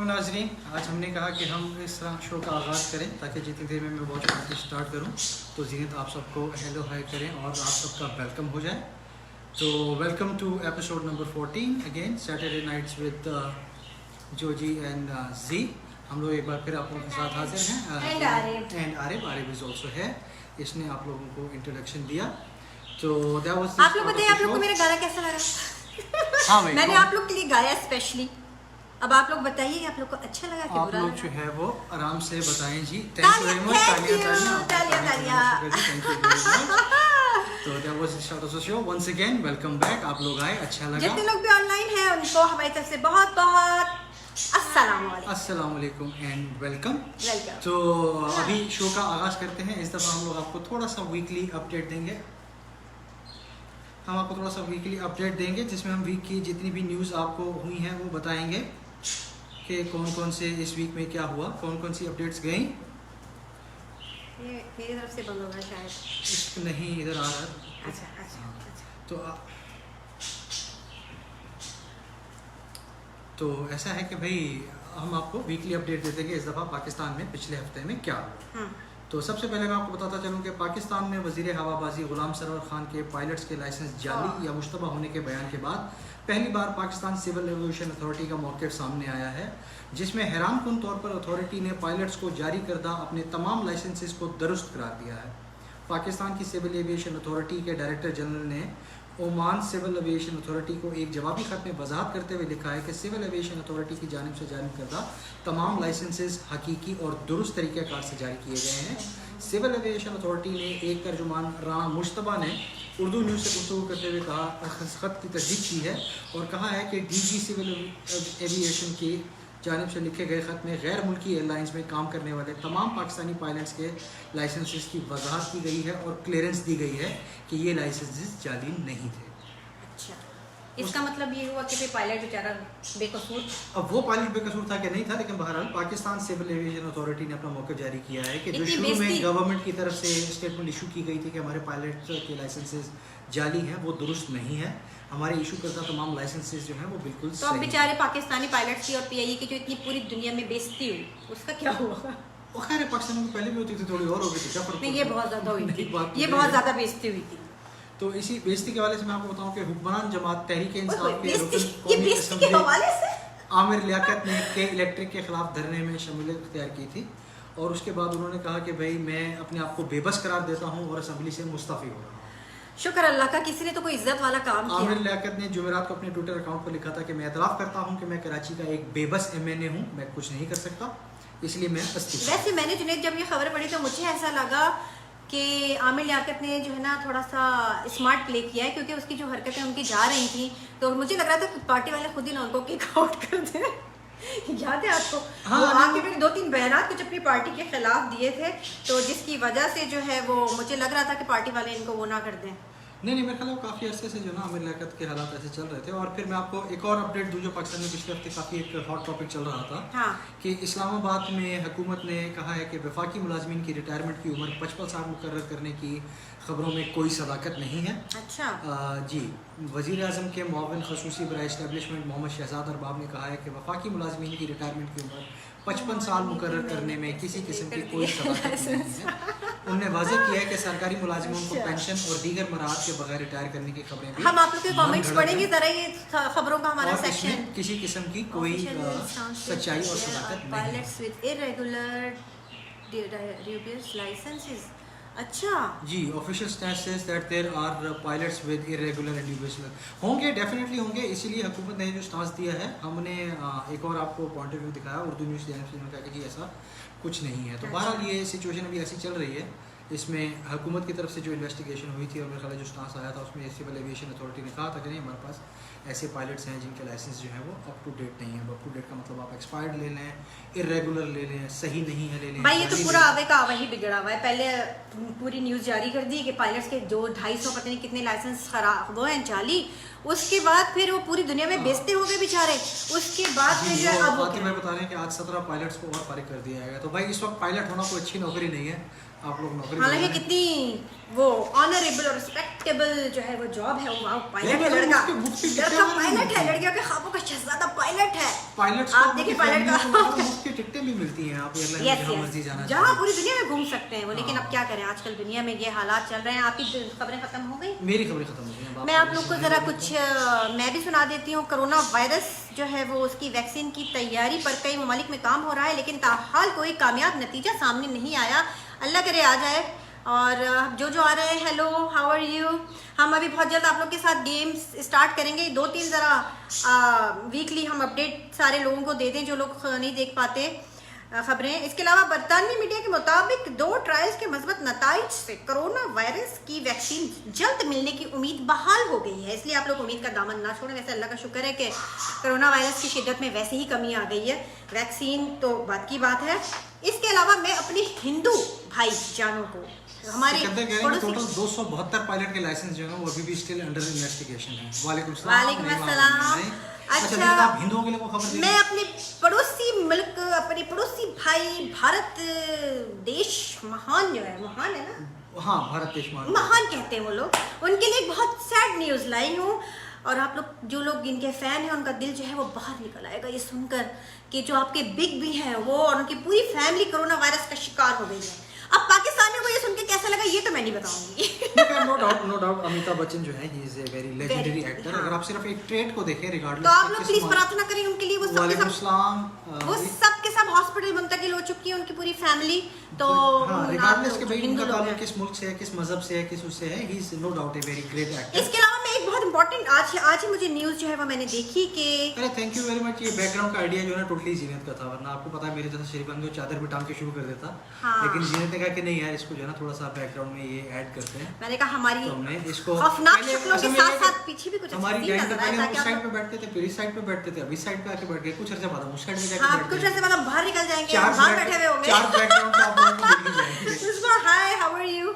नाजरीन, आज हमने कहा कि हम इस तरह शो का आगाज़ करें ताकि जितनी देर में मैं वॉच पार्टी स्टार्ट करूं तो जीनत आप सबको हेलो हाय करें और आप सबका वेलकम हो जाए। तो welcome to episode number 14 again Saturday nights with Joji and जी। हम लोग एक बार फिर आप लोगों के साथ हाजिर हैं एंड आरिफ इज ऑल्सो है। इसने आप लोगों को इंट्रोडक्शन दिया। तो आप लोग बताइए, आप लोग को मेरा गाना कैसा लगा? हाँ मैंने आप लोग के लिए गाया स्पेशली। अब आप लोग बताइए आप लोग को अच्छा लगा कि आप बुरा लोग लगा? जो है वो आराम से बताएं जी। Thank you very much. तालियां। Thank you very much. तो that was the start of the show. Once again welcome back. आप लोग आए, अच्छा लगा। जितने लोग भी ऑनलाइन हैं उनको हमारी तरफ से बहुत बहुत अस्सलाम वालेकुम एंड वेलकम। वेलकम। तो अभी शो का आगाज करते हैं। इस दफ़ा हम लोग आपको थोड़ा सा वीकली अपडेट देंगे। हम आपको थोड़ा सा वीकली अपडेट देंगे जिसमें हम वीक की जितनी भी न्यूज़ आपको हुई हैं वो बताएंगे कि कौन कौन से इस वीक में क्या हुआ, कौन कौन सी अपडेट्स गई। ये मेरी तरफ से बंद होगा शायद। नहीं, इधर आ रहा है। अच्छा। तो ऐसा है कि भाई हम आपको वीकली अपडेट देते हैं इस दफ़ा पाकिस्तान में पिछले हफ्ते में क्या हुआ। तो सबसे पहले मैं आपको बताता चलूँ कि पाकिस्तान में वज़ीर हवाबाजी गुलाम सरवर खान के पायलट्स के लाइसेंस जाली या मुश्तबा होने के बयान के बाद पहली बार पाकिस्तान सिविल एविएशन अथॉरिटी का मौक़िफ़ सामने आया है, जिसमें हैरानकुन तौर पर अथॉरिटी ने पायलट्स को जारी करदा अपने तमाम लाइसेंसेस को दुरुस्त करार दिया है। पाकिस्तान की सिविल एविएशन अथॉरिटी के डायरेक्टर जनरल ने ओमान सिविल एविएशन अथॉरिटी को एक जवाबी खत में वजाहत करते हुए लिखा है कि सिविल एविएशन अथॉरिटी की जानिब से जारी करदा तमाम लाइसेंसेस हकीकी और दुरुस्त तरीक़ेकार से जारी किए गए हैं। सिविल एविएशन अथॉरिटी ने एक तर्जुमान राना मुश्तबा ने उर्दू न्यूज़ से गुफ्तगू करते हुए कहा खत की तस्दीक की है और कहा है कि डीजी सिविल एविएशन की जानिब से लिखे गए ख़त में गैर मुल्की एयरलाइंस में काम करने वाले तमाम पाकिस्तानी पायलट्स के लाइसेंसेस की वजाहत की गई है और क्लियरेंस दी गई है कि ये लाइसेंसेस जाली नहीं थे। अच्छा, इसका मतलब ये हुआ कि पायलट बेचारा बेकसूर। अब वो पायलट बेकसूर था कि नहीं था, लेकिन बहरहाल पाकिस्तान सिविल एविएशन अथॉरिटी ने अपना मौक़िफ़ जारी किया है कि जो शुरू में गवर्नमेंट की तरफ से स्टेटमेंट इशू की गई थी कि हमारे पायलट के लाइसेंसेस जाली हैं, वो दुरुस्त नहीं है। हमारे इशू करता तमाम लाइसेंसेस जो हैं वो बिल्कुल तो अब बेचारे पाकिस्तानी पायलट्स की और पीआईए की जो इतनी पूरी दुनिया में बेइज्जती हुई, उसका क्या हुआ? वो खैर पाकिस्तान में पहले भी होती थी, थोड़ी और हो गई थी, क्या फर्क? नहीं, ये बहुत ज़्यादा हुई थी, ये बहुत ज़्यादा बेइज्जती हुई थी। तो इसी बेइज्जती के हवाले से मैं आपको बताऊं कि हुक्मरान जमात तहरीक इंसाफ के हवाले से आमिर लियाकत ने के इलेक्ट्रिक के खिलाफ धरने में शमूलियत इख्तियार की थी और उसके बाद उन्होंने कहा कि भाई मैं अपने आप को बेबस करार देता हूँ और असम्बली से मुस्तफ़ी हो रहा हूँ। शुक्र अल्लाह का, किसी ने तो कोई इज्जत वाला काम किया। आमिर लियाकत ने जुमेरात को अपने ट्विटर अकाउंट पर लिखा था कि मैं एतराफ़ करता हूँ कि मैं कराची का एक बेबस MNA हूँ, मैं कुछ नहीं कर सकता, इसलिए मैं इस्तीफा। वैसे मैंने जुनैद जब ये खबर पढ़ी तो मुझे ऐसा लगा कि आमिर लियाकत ने जो है ना थोड़ा सा स्मार्ट प्ले किया है, क्योंकि उसकी जो हरकतें उनकी जा रही थी तो मुझे लग रहा था कि पार्टी वाले खुद ही ना उनको किक आउट कर दें। याद है आपको? हाँ, वो आके फिर 2-3 बयानात कुछ अपनी पार्टी के खिलाफ दिए थे, तो जिसकी वजह से जो है वो मुझे लग रहा था कि पार्टी वाले इनको वो ना कर दें। नहीं, मेरे ख्याल काफ़ी अरसे से जो ना आमिर लियाकत के हालात ऐसे चल रहे थे। और फिर मैं आपको एक और अपडेट दूँ जो पाकिस्तान में पिछले हफ्ते काफ़ी एक हॉट टॉपिक चल रहा था। हाँ। कि इस्लामाबाद में हुकूमत ने कहा है कि वफाकी मुलाजमीन की रिटायरमेंट की उम्र 55 साल मुकर्रर करने की खबरों में कोई सदाकत नहीं है। अच्छा। जी, वज़ीर आज़म के मुआविन खसूसी बराए इस्टेब्लिशमेंट मोहम्मद शहजाद अरबाब ने कहा है कि वफाकी मुलाजमीन की रिटायरमेंट की उम्र 55 साल मुकर्रर करने में किसी किस्म की कोई सदाकत नहीं है। उन्होंने वाज़ेह किया है कि सरकारी मुलाजिमों को पेंशन और दीगर मराहत के बगैर रिटायर करने की खबरें भी हम आप लोग के कमेंट्स पढ़ेंगे जरा, ये खबरों का हमारा सेक्शन। किसी किस्म की कोई सच्चाई और सदाकत नहीं है। Pilots with irregular licenses. अच्छा जी, official stat says that there are pilots with irregular individual होंगे, डेफिनेटली होंगे। इसीलिए हुकूमत ने जो स्टांस दिया है, हमने एक और आपको पॉइंट ऑफ व्यू दिखाया उर्दू न्यूज़ चैनल से, कहा कि जी ऐसा कुछ नहीं है। तो बहरहाल ये सिचुएशन अभी ऐसी चल रही है। इसमें हुकूमत की तरफ से जो इन्वेस्टिगेशन हुई थी और मेरे ख्याल जो स्टांस आया था उसमें सिविल एविएशन अथॉरिटी ने कहा था कि नहीं, हमारे पास ऐसे पायलट्स हैं जिनके लाइसेंस जो है वो अप टू डेट नहीं है। अप टू डेट का मतलब आप एक्सपायर्ड ले लें, इरेगुलर ले लें, सही नहीं है ले लें। भाई ये तो पूरा आवे का आवा ही बिगड़ा हुआ है। पहले पूरी न्यूज़ जारी कर दी कि पायलट्स के 200-250 पता नहीं कितने लाइसेंस खराब वो हैं जाली, उसके बाद फिर वो पूरी दुनिया में बेचते हो गए बेचारे। उसके बाद फिर जो है अब वो मैं बता रहे हैं कि आज 17 पायलट्स को और फारिग कर दिया जाएगा। तो भाई इस वक्त पायलट होना कोई अच्छी नौकरी नहीं है, आप लोग नौकरी हालांकि कितनी वो ऑनरेबल और रिस्पेक्टेबल जो है वो जॉब है। वाओ, पायलट है लड़का, लड़का पायलट है, लड़कियों के ख्वाबों का शहजादा पायलट है। पायलट्स आप देखिए पायलट का मुफ्त की टिकटें भी मिलती हैं, आप एयरलाइन में जहां मर्जी जाना जहाँ पूरी दुनिया में घूम सकते हैं वो। लेकिन अब क्या करें, आजकल दुनिया में ये हालात चल रहे हैं। आपकी खबरें खत्म हो गई, मेरी खबरें खत्म हो गई। मैं आप लोग को जरा कुछ मैं भी सुना देती हूँ। कोरोना वायरस जो है वो उसकी वैक्सीन की तैयारी पर कई ममालिक में काम हो रहा है, लेकिन ताहाल कोई कामयाब नतीजा सामने नहीं आया। अल्लाह करे आ जाए। और जो आ रहे हैं, हेलो हाउ आर यू। हम अभी बहुत जल्द आप लोग के साथ गेम्स स्टार्ट करेंगे। 2-3 ज़रा वीकली हम अपडेट सारे लोगों को दे दें जो लोग नहीं देख पाते खबरें। इसके अलावा बरतानवी मीडिया के मुताबिक 2 ट्रायल्स के मजबूत नताइज से कोरोना वायरस की वैक्सीन जल्द मिलने की उम्मीद बहाल हो गई है। इसलिए आप लोग उम्मीद का दामन ना छोड़ें। वैसे अल्लाह का शुक्र है कि कोरोना वायरस की शिद्दत में वैसे ही कमी आ गई है। वैक्सीन तो बात की बात है। इसके अलावा मैं अपने हिंदू भाई जानों को हमारे टोटल 272 पायलट के लाइसेंस जो है वो अभी भी स्टिल अंडर इन्वेस्टिगेशन है। वालेकुम अस्सलाम। अच्छा, आप हिंदुओं के लिए खबर दे। मैं अपने पड़ोसी मुल्क, अपने पड़ोसी भाई भारत देश महान जो है, महान है ना, हाँ भारत देश महान कहते हैं वो लोग, उनके लिए बहुत सैड न्यूज़ लाई हूँ। और आप लोग जो लोग इनके फैन हैं उनका दिल जो है वो बाहर निकल आएगा ये सुनकर कि जो आपके बिग भी हैं वो और उनकी पूरी फैमिली कोरोना वायरस का शिकार हो गई है। अब पाकिस्तानियों को ये सुन के कैसा लगा ये तो मैं नहीं बताऊंगी। नो डाउट अमिताभ बच्चन जो है he is a very legendary actor. अगर आप सिर्फ एक ट्रेट को देखें रिगार्डलेस, तो आप लोग प्लीज प्रार्थना करें उनके लिए। वो सब के सब हॉस्पिटल मुंतकिल हो चुकी है उनकी पूरी फैमिली। तो रिगार्डलेस के भाई उनका ताल्लुक किस मुल्क से है, किस मजहब से है, किस उससे है, he is no doubt a very great actor. इसके अलावा मैं एक बहुत इंपॉर्टेंट आज ही मुझे न्यूज़ जो है वो मैंने देखी कि अरे थैंक यू वेरी मच। ये बैकग्राउंड का आइडिया जो है टोटली जीनत का था, वरना आपको पता है मेरे जैसा शरीफन को चादर भी टांग के शुरू कर देता। लेकिन जीनत ने कहा कि नहीं यार इसको जो है ना थोड़ा सा बैकग्राउंड में ये ऐड करते हैं। मैंने कहा हमारी हमने इसको खौफनाक शक्लों के साथ-साथ पीछे भी कुछ हमारी गैंग के पहले उस साइड पे बैठते थे, फिर इस साइड पे बैठते थे, अभी इस साइड पे आके बैठ गए। कुछ अर्से बाद हम उस साइड में जाके बैठ गए। कुछ अर्से बाद हम बाहर निकल जाएंगे, बाहर बैठे हुए होंगे। 4 बैकग्राउंड तो आप लोगों को दिख जाएंगे। Hi how are you.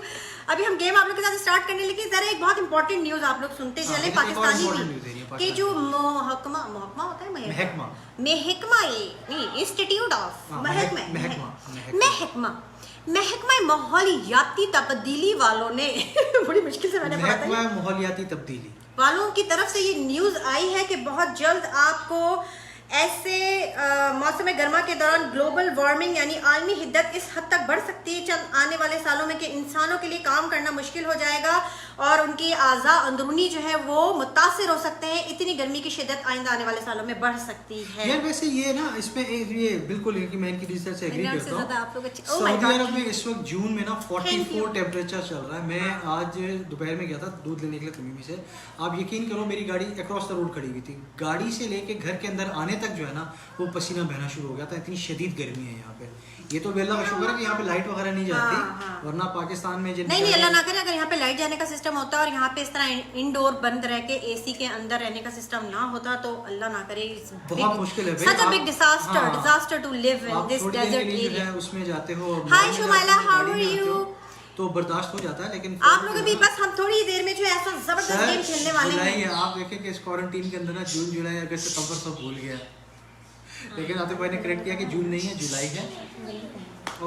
अभी हम गेम आप लोग के साथ स्टार्ट करने, लेकिन जरा एक बहुत इंपॉर्टेंट न्यूज़ आप लोग सुनते चले। पाकिस्तानी के जो महकमा होता है, महकमा इंस्टीट्यूट ऑफ महकमा माहौलियाती तब्दीली वालों ने बड़ी मुश्किल से मैंने पढ़ा था, माहौलियाती तब्दीली वालों की तरफ से ये न्यूज़ आई है कि बहुत जल्द आपको ऐसे मौसम गर्मा के दौरान ग्लोबल वार्मिंग यानी आलमी हिद्दत इस हद तक बढ़ सकती है चंद आने वाले सालों में कि इंसानों के लिए काम करना मुश्किल हो जाएगा और उनकी आज़ा अंदरूनी जो है वो मुतासिर हो सकते हैं। इतनी गर्मी की शिद्दत आइंदा आने वाले सालों में बढ़ सकती है। यार वैसे ये ना इसमें ये बिल्कुल है कि मैं इनकी रिसर्च से एग्री करता हूँ। Oh सऊदी अरब में इस वक्त जून में ना 44 टेम्परेचर चल रहा है। मैं आज दोपहर में गया था दूध लेने के लिए तमीमी से। आप यकीन करो मेरी गाड़ी अक्रॉस द रोड खड़ी हुई थी, गाड़ी से लेके घर के अंदर आने तक जो है ना वो पसीना बहना शुरू हो गया था। इतनी शदीद गर्मी है यहाँ पे। ये तो अल्लाह का शुक्र है कि यहाँ पे लाइट वगैरह नहीं जाती, वरना पाकिस्तान में नहीं अल्लाह ना करे अगर यहाँ पे लाइट जाने का सिस्टम होता और यहाँ पे इस तरह इंडोर बंद रह के एसी के अंदर रहने का सिस्टम ना होता तो अल्लाह ना करे बहुत मुश्किल है। such a big disaster to live in this desert area। उसमें जाते हो। हाय शुमाइला, how are you? तो बर्दाश्त हो जाता है, लेकिन आप लोग अभी बस हम थोड़ी देर में जो ऐसा जबरदस्त गेम खेलने वाले हैं। आप देखें कि इस क्वारंटीन के अंदर ना जून जुलाई अगस्त सितंबर सब भूल गया, लेकिन आतिफ भाई ने करेक्ट किया कि जून नहीं है जुलाई है।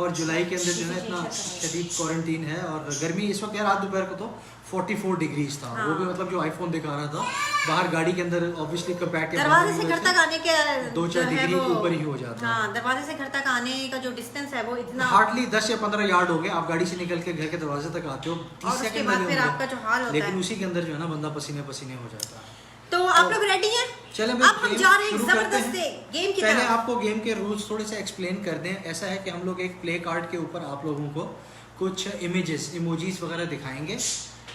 और जुलाई के अंदर जो है इतना शदीद क्वारंटीन है और गर्मी इस वक्त यार रात दोपहर को तो 44 डिग्रीज था। वो भी मतलब जो आईफोन दिखा रहा था बाहर गाड़ी के अंदर ऑब्वियसली कंपैरेटिव दरवाजे से घर तक आने के 2-4 डिग्री ऊपर ही हो जाता है। हाँ, दरवाजे से घर तक आने का जो डिस्टेंस है वो इतना हार्डली 10 या 15 यार्ड हो गए। आप गाड़ी से निकल के घर के दरवाजे तक आते हो 30 सेकंड में, फिर आपका जो हाल होता है, लेकिन उसी के अंदर जो है ना बंदा पसीने पसीने हो जाता है। तो आप लोग रेडी हैं? चले अब हम जा रहे हैं जबरदस्त गेम की तरफ। पहले आपको गेम के रूल्स थोड़े से एक्सप्लेन कर दें। ऐसा है कि हम लोग एक प्ले कार्ड के ऊपर आप लोगों को कुछ इमेजेस इमोजीज वगैरह दिखाएंगे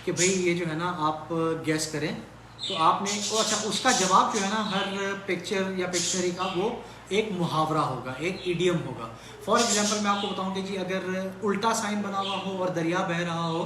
कि भाई ये जो है ना आप गेस करें। तो आपने अच्छा उसका जवाब जो है ना हर पिक्चर या पिक्चरी का वो एक मुहावरा होगा, एक इडियम होगा। फॉर एग्जांपल मैं आपको बताऊं कि जी अगर उल्टा साइन बना हुआ हो और दरिया बह रहा हो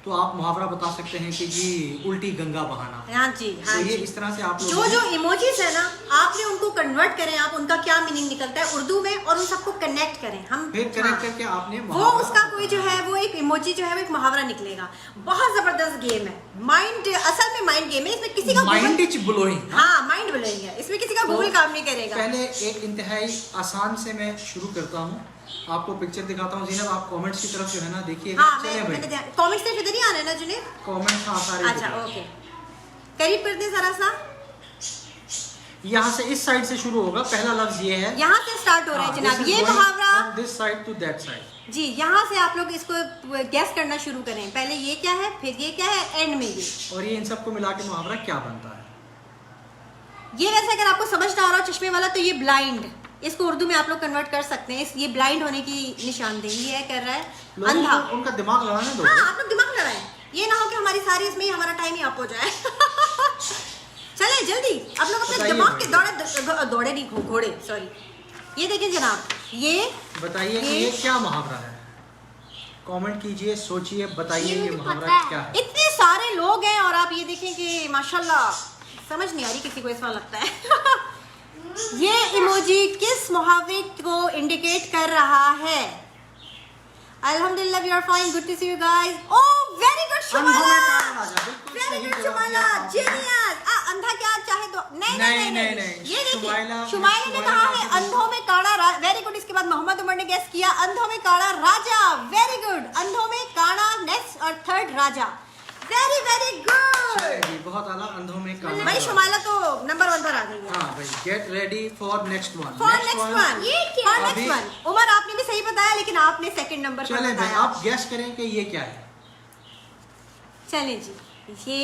तो आप मुहावरा बता सकते हैं कि जी उल्टी गंगा बहाना। हाँ जी, हाँ तो ये जी। इस तरह से आप जो जो इमोजीज है ना, आपने उनको कन्वर्ट करें, आप उनका क्या मीनिंग निकलता है उर्दू में, और उन सबको कनेक्ट करें हम। फिर कनेक्ट करके आपने वो उसका कोई जो है वो एक इमोजी जो है वो एक मुहावरा निकलेगा। बहुत जबरदस्त गेम है, माइंड, असल में माइंड गेम है, इसमें किसी का माइंड इज ब्लोइंग। हाँ, माइंड ब्लोइंग है, इसमें किसी का गूगल काम नहीं करेगा। पहले एक इंतहाई आसान से मैं शुरू करता हूँ, आपको पिक्चर दिखाता हूँ। ज़ीनब आप कमेंट्स की तरफ जो है ना देखिएगा। हाँ, चलिए भाई कमेंट्स से इधर ही आना है ना जुनेद? कमेंट्स हाँ सारे अच्छा, ओके, करीब कर दे जरा सा। यहाँ से इस साइड से शुरू होगा। पहला लफ्ज ये है, यहाँ से स्टार्ट हो रहा है जनाब ये मुहावरा। This side to that side. जी, यहाँ से आप लोग इसको गैस करना शुरू करें। पहले ये क्या है, फिर ये क्या है, एंड में ये, और ये इन सबको मिला के मुहावरा क्या बनता है। ये वैसे अगर आपको समझ ना आ रहा हो चश्मे वाला, तो ये ब्लाइंड, इसको उर्दू में आप लोग कन्वर्ट कर सकते हैं। ये ब्लाइंड होने की निशानदेही है, कर रहा है अंधा। उनका दिमाग लगाने दो। हाँ, आप लोग दिमाग लगाएं, ये ना हो कि हमारी सारी इसमें ही हमारा टाइम ही अप हो जाए। चले जल्दी, आप लोग अपने दिमाग के दौड़े नहीं, घोड़े, सॉरी। ये देखिए जनाब, ये बताइए कि ये क्या मुहावरा है। कमेंट कीजिए, सोचिए, बताइए ये मुहावरा क्या है। इतने सारे लोग हैं और आप ये देखें कि माशाल्लाह समझ नहीं आ रही किसी को, इस बार लगता है। ये इमोजी किस मुहावरे को इंडिकेट कर रहा है? अल्हम्दुलिल्लाह we are fine, good to see you guys. Oh very good Shumala, very good Shumala, genius. अंधा क्या चाहे तो नहीं। ये देखिए शुमाइला ने कहा है अंधों में काड़ा, वेरी गुड। इसके बाद मोहम्मद उमर ने गेस किया अंधों में काड़ा राजा, वेरी गुड। अंधों में काड़ा नेक्स्ट और थर्ड राजा, वेरी वेरी गुड, बहुत आला। अंधों में काड़ा भाई शुमाइला तो नंबर 1 पर आ गई है। हाँ भाई, get ready for next one. ये क्या है? Next one. उमर आपने भी सही बताया, लेकिन आपने सेकंड नंबर पर चलें भाई, बताया। आप गेस करें कि ये क्या है। चलें जी, ये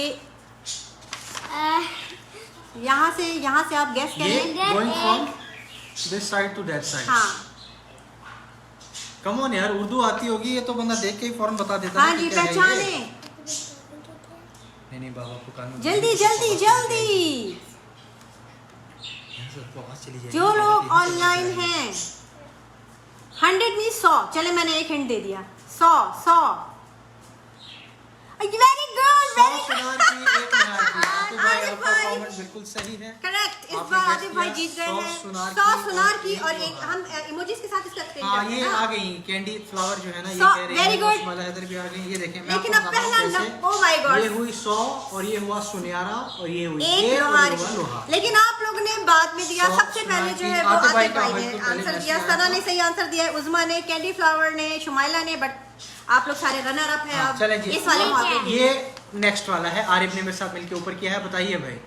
यहाँ से आप गेस करें। Going from this side to that side. हाँ कम ऑन यार, उर्दू आती होगी, ये तो बंदा देख के ही फौरन बता देता है। हाँ जी, पहचाने। नहीं बाबा को कानून जल्दी जल्दी जल्दी, जो लोग ऑनलाइन हैं 100 में 100। चले मैंने एक हिंट दे दिया, 100 वेरी गुड, वेरी गुड। बिल्कुल सही है, करेक्ट। इस बार आदिफ भाई जीत गए हैं 100 सुनार की। और एक हम इमोजीज के साथ इसका एक्सप्लेन हाँ, करते ये हैं। आ गई कैंडी फ्लावर जो है ना, ये 100 कह रहे very हैं good। उस्माला हैदर भी आ गई। ये देखें, मैं लेकिन आपको अब बताता हूं पहला कैसे। oh my God। ये हुई 100 और ये हुआ सुनहरा और ये हुई एक ये और लोहार ये हुआ लोहा। की। लेकिन आप लोगों ने बाद में दिया, 100 सबसे पहले जो है वो आतिफ भाई आतिफ का भाई भाई ने तो पहले आंसर मैसेज दिया, आया सना था। ने सही आंसर दिया है, उज़मा ने, कैंडी फ्लावर ने, शुमाइला ने, बट आप लोग सारे रनर अप हैं। हाँ, अब चलें जी, इस वाले मुहावरे के ये नेक्स्ट वाला है। आरिफ ने मेरे साथ मिलके ऊपर किया है। बताइए भाई,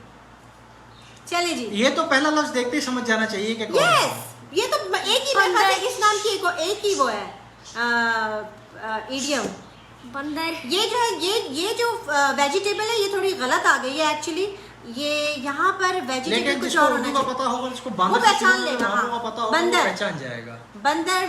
चले जी। ये तो पहला लफ्ज देखते ही समझ जाना चाहिए कि कौन है। यस, ये तो एक ही बंदर, इस नाम की एक ही वो है इडियम बंदर। ये जो है ये जो वेजिटेबल है, ये थोड़ी गलत आ गई है एक्चुअली। ये यहाँ पर वेजिटेबल लेकिन कुछ जिसको और होना उर्दू का चाहिए। पता होगा, जिसको वो बांदर पहचान लेगा। हाँ, का पता होगा, बंदर। वो पहचान जाएगा। बंदर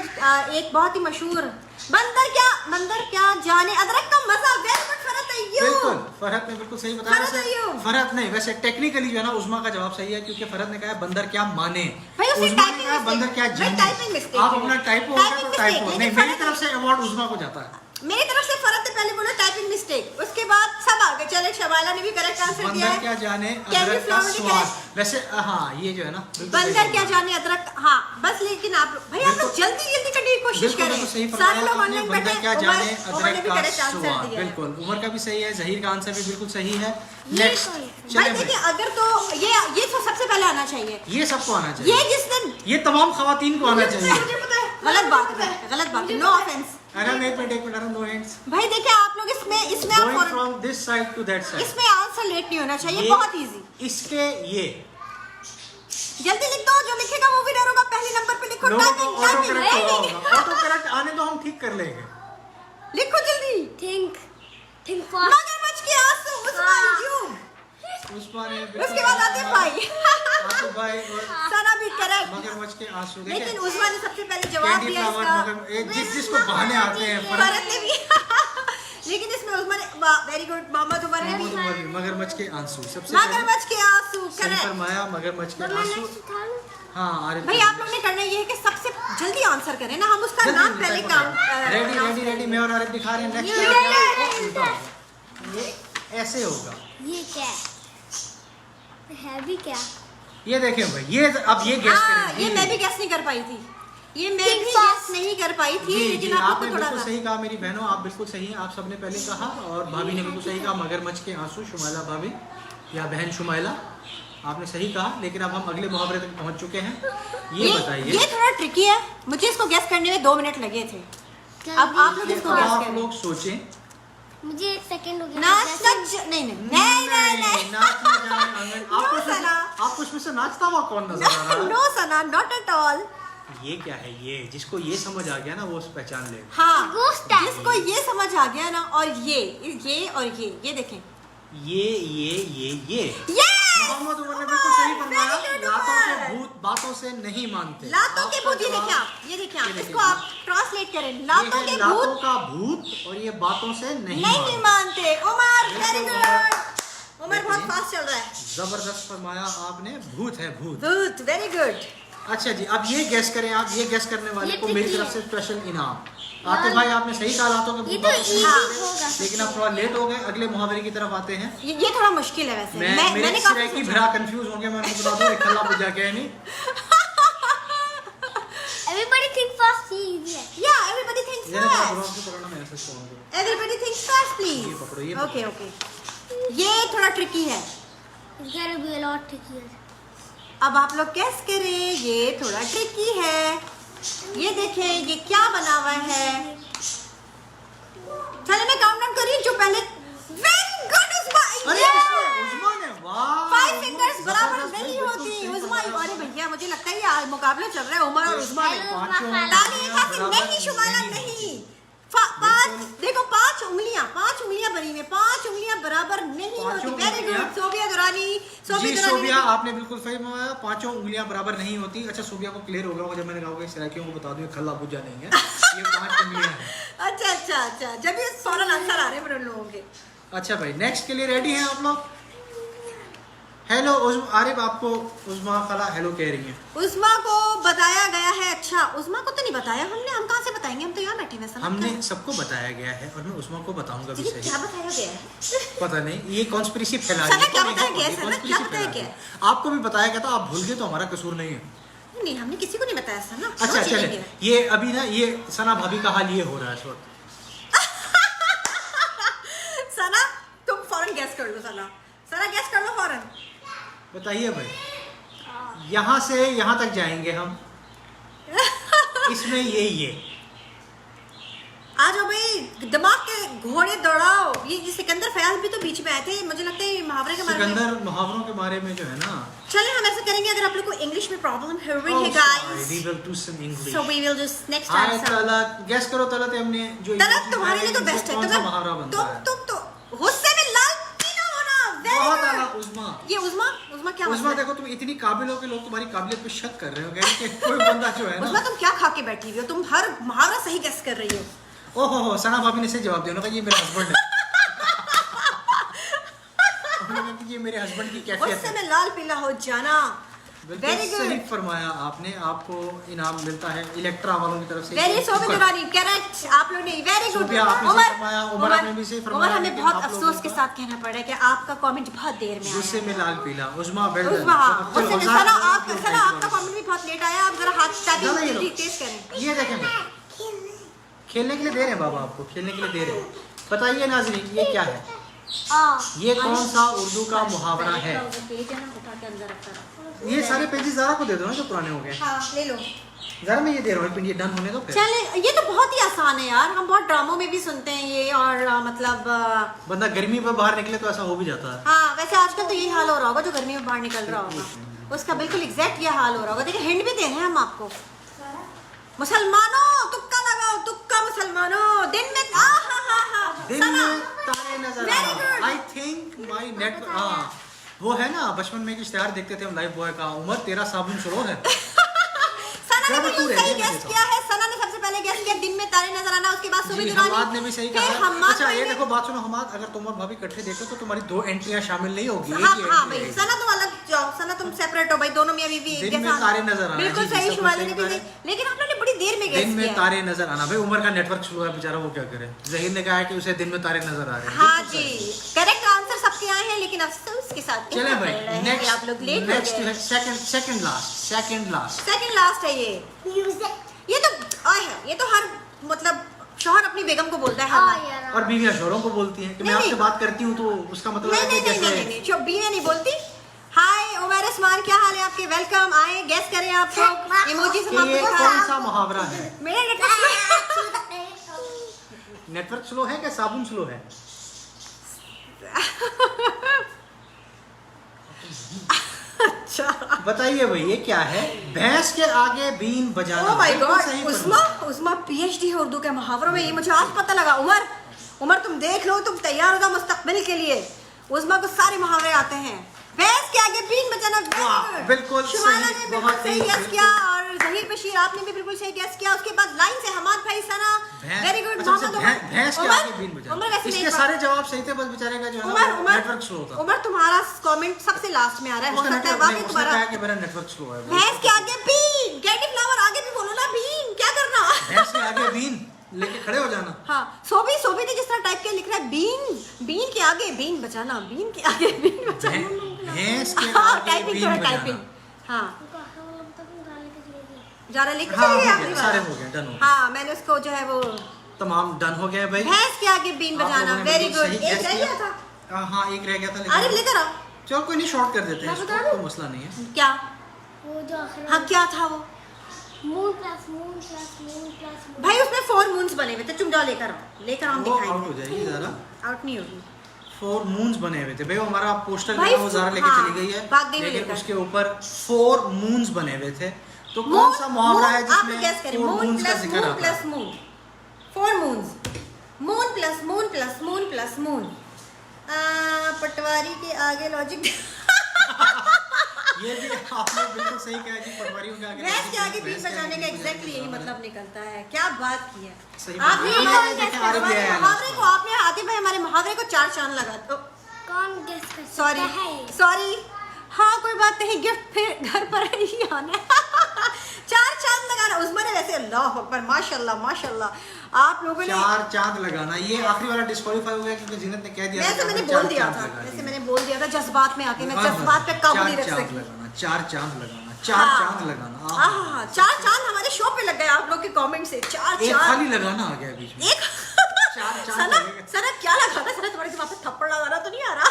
एक बहुत ही मशहूर बंदर क्या जाने अदरक का मजा। वेरी गुड फरहत अय्यूब। बिल्कुल, फरहत ने बिल्कुल सही बताया। फरहत अय्यूब। फरहत नहीं, वैसे टेक्निकली जो है ना उस्मा का जवाब सही है, क्योंकि फरहत ने कहा है बंदर क्या माने, भाई उसने उस्मा ने टाइपिंग कहा बंदर क्या मिस्टेक, जाने। भाई टाइपिंग मिस्टेक आप है। अपना टाइपो टाइपिंग तो मिस्टेक, टाइपो नहीं, लेकिन मेरी फरहत तरफ से अवार्ड उस्मा को जाता है। मेरी तरफ से फरहत ने पहले बोला टाइपिंग मिस्टेक, उसके बाद सब आ गए। चले शबाला ने भी करेक्ट आंसर दिया बंदर है। क्या जाने कैंडी अदरक का फ्लावर ने स्वाद। correct- वैसे हाँ, ये जो है ना बंदर क्या जाने अदरक। हाँ बस, लेकिन आप भाई आप लोग जल्दी जल्दी करने की कोशिश बिल्कुल, करें। बिल्कुल सही सारे फरमाया लोग आपने। ऑनलाइन बंदर बैठे। क्या जाने उमर ने अदरक भी का करेक्ट आंसर स्वाद। दिया है। बिल्कुल, उमर का भी सही है, जहीर का आंसर भी बिल्कुल सही है। भाई नेक्स्ट चले देखिए, भाई, अगर तो ये तो सबसे पहले आना चाहिए। ये सबको आना ये चाहिए, जिस दिन ये तमाम खवातीन को आना चाहिए। मुझे पता है, गलत बात है, गलत बात है, नो ऑफेंस। अरे एक मिनट, अरे नो हैंड्स। भाई देखिए, आप लोग इसमें आप गोइंग फौरन- from this side to that side. इसमें आंसर लेट नहीं होना चाहिए, बहुत इजी। इसके ये जल्दी लिख दो, जो लिखेगा वो विनर होगा। पहले नंबर पे लिखो, लोगों को टाइपिंग ऑटो टाइपिंग करेक्ट होगा, टाइपिंग। ऑटो करेक्ट आने दो, हम ठीक कर लेंगे। लिखो जल्दी। थिंक मगरमच्छ के आंसू, उस्मान अय्यूब। उस्मान ने उसके बाद आतिफ भाई, आतिफ भाई और सना भी करेक्ट। मगरमच्छ के आंसू। लेकिन देखिए, उस्मान ने सबसे पहले जवाब कैंडी दिया फ्लावर इसका। मगर जिसको बहाने आते हैं फरहत ने भी लेकिन इसमें उस्मान वेरी गुड। मोहम्मद उमर ने भी मगरमच्छ के आंसू सबसे पहले मगरमच्छ के आंसू सही करेक्ट। फरमाया, मगरमच्छ के आंसू। हाँ आरिफ भाई आप लोग ने करना ये है कि सबसे जल्दी आंसर करें ना, हम उसका नाम पहले काम रेडी, मैं और आरिफ दिखा रहे हैं। नेक्स्ट ये ऐसे होगा। ये क्या है भी क्या? ये देखें भाई, ये अब ये गैस करें। ये मैं भी गैस नहीं कर पाई थी, ये मैं Think भी fast. गैस नहीं कर पाई थी, जी, लेकिन जी, आपको आपने थोड़ा बिल्कुल सा सही कहा मेरी बहनों, आप बिल्कुल सही हैं। आप सबने पहले कहा और भाभी ने बिल्कुल सही कहा, मगरमच्छ के आंसू, शुमाइला भाभी या बहन शुमाइला, आपने सही कहा। लेकिन अब हम अगले मुहावरे तक पहुंच चुके हैं। ये बताइए, ये थोड़ा ट्रिकी है, मुझे इसको गैस करने में 2 मिनट लगे थे। अब आप लोग इसको गैस आप करें। लोग सोचें। मुझे 1 सेकंड हो गया। नाच जैसे- नाच नहीं नहीं नहीं नहीं नहीं नाच ना जाए आंगन। आपको इसमें से- सना। आपको इसमें से नाचता हुआ कौन नजर आ रहा है? No Sana, not at all. ये क्या है? ये जिसको ये समझ आ गया ना वो पहचान ले। हाँ, Ghost है। जिसको ये समझ आ गया ना, और ये और ये देखें, ये ये मोहम्मद उमर ने बिल्कुल सही फरमाया। Very good, लातों के उमर। भूत बातों से नहीं मानते। लातों के आपका भूत, ये जवाब- देखिए आप, ये देखिए आप, ये देखिए, इसको आप ट्रांसलेट करें, लातों ये के है लातों भूत का भूत और ये बातों से नहीं नहीं मानते। मानते। उमर ये वेरी तो गुड, उमर बहुत देखिए। फास्ट चल रहा है। जबरदस्त फरमाया आपने, भूत है भूत। भूत, वेरी गुड। अच्छा जी, अब ये गैस करें आप। ये गैस करने वाले ये को मेरी tricky तरफ है। से स्पेशल इनाम। आतिफ भाई आपने सही कहा, लातों के ये भूत तो बातों से नहीं easy मानते। होगा। लेकिन अब थोड़ा लेट हो गए, अगले मुहावरे की तरफ आते हैं। ये थोड़ा मुश्किल है वैसे। मेरे मैंने सिरे काफी की सोचा। भरा कंफ्यूज हो गया। मैं उनको बता दूं एक खल्ला पूजा क्या है नहीं। Everybody think fast, ये easy है। Yeah, everybody thinks ये देखो, fast. बुरा से पकड़ना, मैं ऐसे छोड़ूंगा। Everybody thinks fast, ये please. पकड़ो, ये पकड़ो। Okay, okay. ये थोड़ा ट्रिकी है। It's gonna be a lot trickier. अब आप लोग गैस करें, ये थोड़ा ट्रिकी है। ये देखें, ये क्या बना हुआ है। चलो मैं काउंट डाउन कर रही हूँ, जो पहले। Very good Usma. अरे किसने? उस्मा ने, वाह। 5 फिंगर्स बराबर जबरदस्त, नहीं बिल्कुल होती। सही उस्मा, फरमाया। अरे भैया मुझे लगता है ये मुकाबला चल रहा है उमर और उस्मा में। पांचों ताली एक हाथ से बराबर नहीं, शुमाइला नहीं नहीं। 5 देखो, 5 उंगलियां बनी हुई हैं, 5 उंगलियां बराबर नहीं होती। पांचों वेरी गुड उंगलियां। सोबिया दुरानी। जी सोबिया, आपने बिल्कुल सही फरमाया। 5 उंगलियां बराबर नहीं होती। अच्छा, सोबिया को क्लियर हो गया होगा जब मैंने कहा होगा सराकियों को बता दूं, खल्ला पूजा नहीं है, ये 5 उंगलियां हैं। अच्छा, जब ये फौरन आंसर आ रहे हैं उन लोगों के। अच्छा भाई, नेक्स्ट के लिए रेडी हैं आप लोग? हेलो आरिफ, आपको उस्मा खला हेलो कह रही हैं। उस्मा को बताया गया है। अच्छा, उस्मा को तो नहीं बताया हमने, हम कहाँ से बताएंगे, हम तो यहाँ बैठे हैं। सना हमने सबको बताया गया है और मैं उस्मा को बताऊंगा भी जी, सही। क्या बताया गया है? पता नहीं, ये कॉन्स्पिरेसी फैला सना रही है। क्या तो बताया नहीं, गया है? ये सना क्या conspiracy बताया फैला गया रही है? है। आपको भी बताया गया था, आप भूल गए तो हमारा कसूर नहीं है। नहीं, हमने किसी को नहीं बताया सना। अच्छा समझ चले, लीजिए। ये अभी ना ये सना भाभी का हाल ये हो रहा है इस वक्त। सना तुम फौरन गैस कर लो। सना गैस कर लो फौरन। बताइए भाई, यहाँ से यहाँ तक जाएंगे हम, इसमें ये आ जाओ भाई, दिमाग के घोड़े दौड़ाओ। ये सिकंदर फयाज भी तो बीच में आए थे, मुझे लगता है ये मुहावरे के बारे में। सिकंदर मुहावरों के बारे में जो है ना, चलिए हम ऐसा करेंगे, अगर आप लोग को इंग्लिश में प्रॉब्लम है oh, sorry, guys, we will do some English. so we will just next hi time Talat, gas करो तलत, हमने जो तलत तुम्हारे लिए तो बेस्ट है। कौन सा मुहावरा बनता है? तुम तो गुस्से में लाल पीला होना। बहुत वेरी आला गुड। उस्मा। ये उस्मा क्या उस्मा मतलब है? देखो, तुम इतनी काबिल हो कि लोग तुम्हारी काबिलियत पे शक कर रहे हो, कह रहे कि कोई बंदा जो है उस्मा ना। तुम क्या खा के बैठी हुई हो? तुम हर मुहावरा सही गैस कर रही हो। ओहो, सना भाभी ने से जवाब दिया ना, ये मेरा हस्बैंड है। उन्होंने कहा कि ये मेरे हस्बैंड की कैफियत गुस्से है। में लाल पीला हो जाना। बिल्कुल वेरी सही गुड, फरमाया आपने। आपको इनाम मिलता है इलेक्ट्रा वालों की तरफ से। वेरी सोबी दुरानी, करेक्ट आप लोग ने, वेरी गुड। सोबिया, आपने सही फरमाया, उमर आपने भी सही फरमाया, उमर हमें लेकिन बहुत आप लोगों अफसोस के का- साथ कहना पड़ रहा है कि आपका कमेंट बहुत देर में गुस्से आया में लाल पीला। उस्मा बेड उस्मा, गुस्से में सना आपका कमेंट भी बहुत लेट आया। आप जरा हाथ ज़्यादा ये लो। टाइपिंग तेज करें। ये देखें भाई, खेलने के लिए दे रहे हैं बाबा, आपको खेलने के लिए दे रहे हैं। बताइए नाज़रीन, ये क्या है? ये कौन सा उर्दू का मुहावरा है? ये सारे पेजेस ज़रा को दे दो ना जो पुराने हो गए। हाँ, ले लो। ज़रा मैं ये दे रहा हूँ, ये डन होने दो फिर। चले, ये तो बहुत ही आसान है यार, हम बहुत ड्रामों में भी सुनते हैं ये, और मतलब बंदा गर्मी में बाहर निकले तो ऐसा हो भी जाता है। हाँ, वैसे आजकल तो यही हाल हो रहा होगा, जो गर्मी में बाहर निकल रहा होगा उसका बिल्कुल एग्जैक्ट ये हाल हो रहा होगा। देखिए हिंट भी दे रहे हैं हम आपको। मुसलमानों तुक्का लगाओ, तुक्का मुसलमानों, दिन में दिन में तारे नजर Very good. I think my net. हाँ, वो है ना, बचपन में एक इश्तेहार देखते थे हम लाइफ बॉय का, उमर तेरा साबुन सरो है। सना ने बिल्कुल सही गेस किया है। सना ने सबसे पहले गेस किया दिन में तारे नजर आना, उसके बाद सुबह जी, दुरानी, हमाद ने भी सही फिर कहा। हम्माद अच्छा भाई ये ने- देखो, बात सुनो हमाद, अगर तुम और भाभी इकट्ठे देखो तो तुम्हारी 2 एंट्रियां शामिल नहीं होगी। एक हाँ ही हाँ entry भाई, रहेगी। सना तुम अलग जाओ, सना तुम सेपरेट हो भाई, दोनों मियां बीवी एक दिन के में साथ। तारे नजर आना, बिल्कुल जी, जी, सही, सब शुमाइला सही ने भी कहा है। सही। लेकिन आप लोगों ने बड़ी देर में दिन गैस में किया है। तारे नजर आना। भाई उमर का नेटवर्क स्लो है बेचारा, वो क्या करे। जहीर ने कहा है कि उसे दिन में तारे नजर आ रहे हैं। हाँ जी, करेक्ट आंसर सबके आए हैं, लेकिन अफसोस के साथ चले कहना भाई पड़ रहा है कि आप लोग लेट हो नेक्स्ट गए। Second last. सेकंड लास्ट है ये। Music. ये तो आए है, ये तो हर मतलब शौहर अपनी बेगम को बोलता है हर Oh, बार। yeah. और बीवियां शोहरों को बोलती हैं कि मैं नहीं, आपसे नहीं। बात करती हूँ तो उसका मतलब है नहीं कि नहीं नहीं जैसे नहीं नहीं, बीवियां नहीं बोलती। हाय उमर उस्मान, क्या हाल है आपके? वेलकम, आए गेस करें आप लोग। इमोजी से कि हम ये आपको कौन दिखा- सा मुहावरा है। मेरा नेटवर्क स्लो है क्या साबुन स्लो है? अच्छा, बताइए भाई ये क्या है? भैंस के आगे बीन बजाना। ओह माय बिल्कुल गॉड, सही उस्मा फरमाया। उस्मा पीएचडी है उर्दू के मुहावरों में। ये मुझे आज पता लगा। उमर तुम देख लो, तुम तैयार हो जाओ मुस्तकबिल के लिए। उस्मा को सारे मुहावरे आते हैं। भैंस के आगे बीन बजाना, वाह, बिल्कुल शुमाला सही, ने बिल्कुल बहुत सही ही, गेस बिल्कुल। किया, और जहीर बशीर आपने भी बिल्कुल सही गेस किया। उसके बाद लाइन से हमाद भाई सना, वेरी गुड। अच्छा, भैंस के आगे बीन उमर बजाना। वैसे इसके नहीं, सारे जवाब सही थे, बस बेचारे का जो है उमर ना उमर नेटवर्क स्लो था। उमर तुम्हारा कमेंट सबसे लास्ट में आ रहा है। हो उसका सकता है नेटवर्क वाकई नहीं, उसने तुम्हारा। कहा कि मेरा नेटवर्क स्लो है। भैंस के आगे बीन, कैंडी फ्लावर आगे भी बोलो ना, बीन क्या करना। भैंस के आगे बीन लेके खड़े हो जाना। हाँ, सोबी ने जिस तरह टाइप के लिख रहा है, बीन के आगे बीन बजाना, बीन के आगे बीन बजाना। भैंस के हाँ, आगे टाइपिंग बीन थोड़ा बजाना। टाइपिंग। हाँ, ज़्यादा लिख हाँ, हो चलिए गया, आखिरी सारे वाला। हो गए, डन हो गए। हाँ, मैंने उसको जो है वो तमाम डन हो गया भाई। भैंस के आगे बीन आप बजाना, लोगों ने वेरी बिल्कुल गुड। सही एक guess रह किया। गया था। हाँ एक रह गया था अरे लेकिन लेकर आओ। चलो कोई नहीं, शॉर्ट कर देते हैं मैं इसको, बता दूं? कोई मसला नहीं है। क्या? वो जो आखिर हाँ, क्या था वो? Moon plus moon plus moon plus moon. भाई उसमें 4 मून्स बने हुए थे। तुम जाओ लेकर आओ, हम वो आउट हो दिखाएंगे। जाएगी ज़रा। आउट नहीं होगी। 4 मून्स बने हुए थे भाई। वो हमारा पोस्टर भाई, जो है वो ज़रा लेके हाँ, चली गई है, भाग गई लेकिन लेकर। उसके ऊपर 4 मून्स बने हुए थे। तो कौन मून, सा मुहावरा है मून, आप जिसमें गेस करें। 4 मून मून्स का प्लस जिक्र मून आता है? Plus moon, 4 moons. Moon plus moon plus moon plus moon. पटवारी के आगे लॉजिक। ये भी आपने बिल्कुल सही कहा जी, पटवारियों के आगे भैंस के आगे बीन भैंस के बजाने आगे का बीन एग्जैक्टली यही बजाना। मतलब निकलता है। क्या बात की है सही आपने। बात है। हमारे ये देखें, आरबी हमारे आया मुहावरे लास्ट को आपने आतिफ भाई हमारे मुहावरे को 4 चांद लगा दो। कौन गेस कर सकता सॉरी है? सॉरी, हाँ कोई बात नहीं, गिफ्ट फिर घर पर ही आना है। 4 चांद लगाना। उस्मा ने वैसे अल्लाह अकबर, माशाल्लाह माशाल्लाह आप लोगों ने। 4 चांद लगाना। ये आखिरी वाला डिस्क्वालीफाई हो गया क्योंकि जीनत ने कह दिया था वैसे कि मैंने आपने बोल 4 दिया चांद था, लगा वैसे दिए। मैंने बोल दिया था जज्बात में आके, मैं बस, जज्बात पे काबू नहीं रख 4 चांद सकी। लगाना, 4 चांद लगाना, 4 चांद लगाना। हाँ, 4 चांद हमारे शो पे लग गए आप लोग के कमेंट से। 4 एक चांद। खाली लगाना आ गया बीच में। एक 4 चांद सना लगेगा। सना क्या लगा था? सना तुम्हारे दिमाग पे थप्पड़ लगाना तो नहीं आ रहा?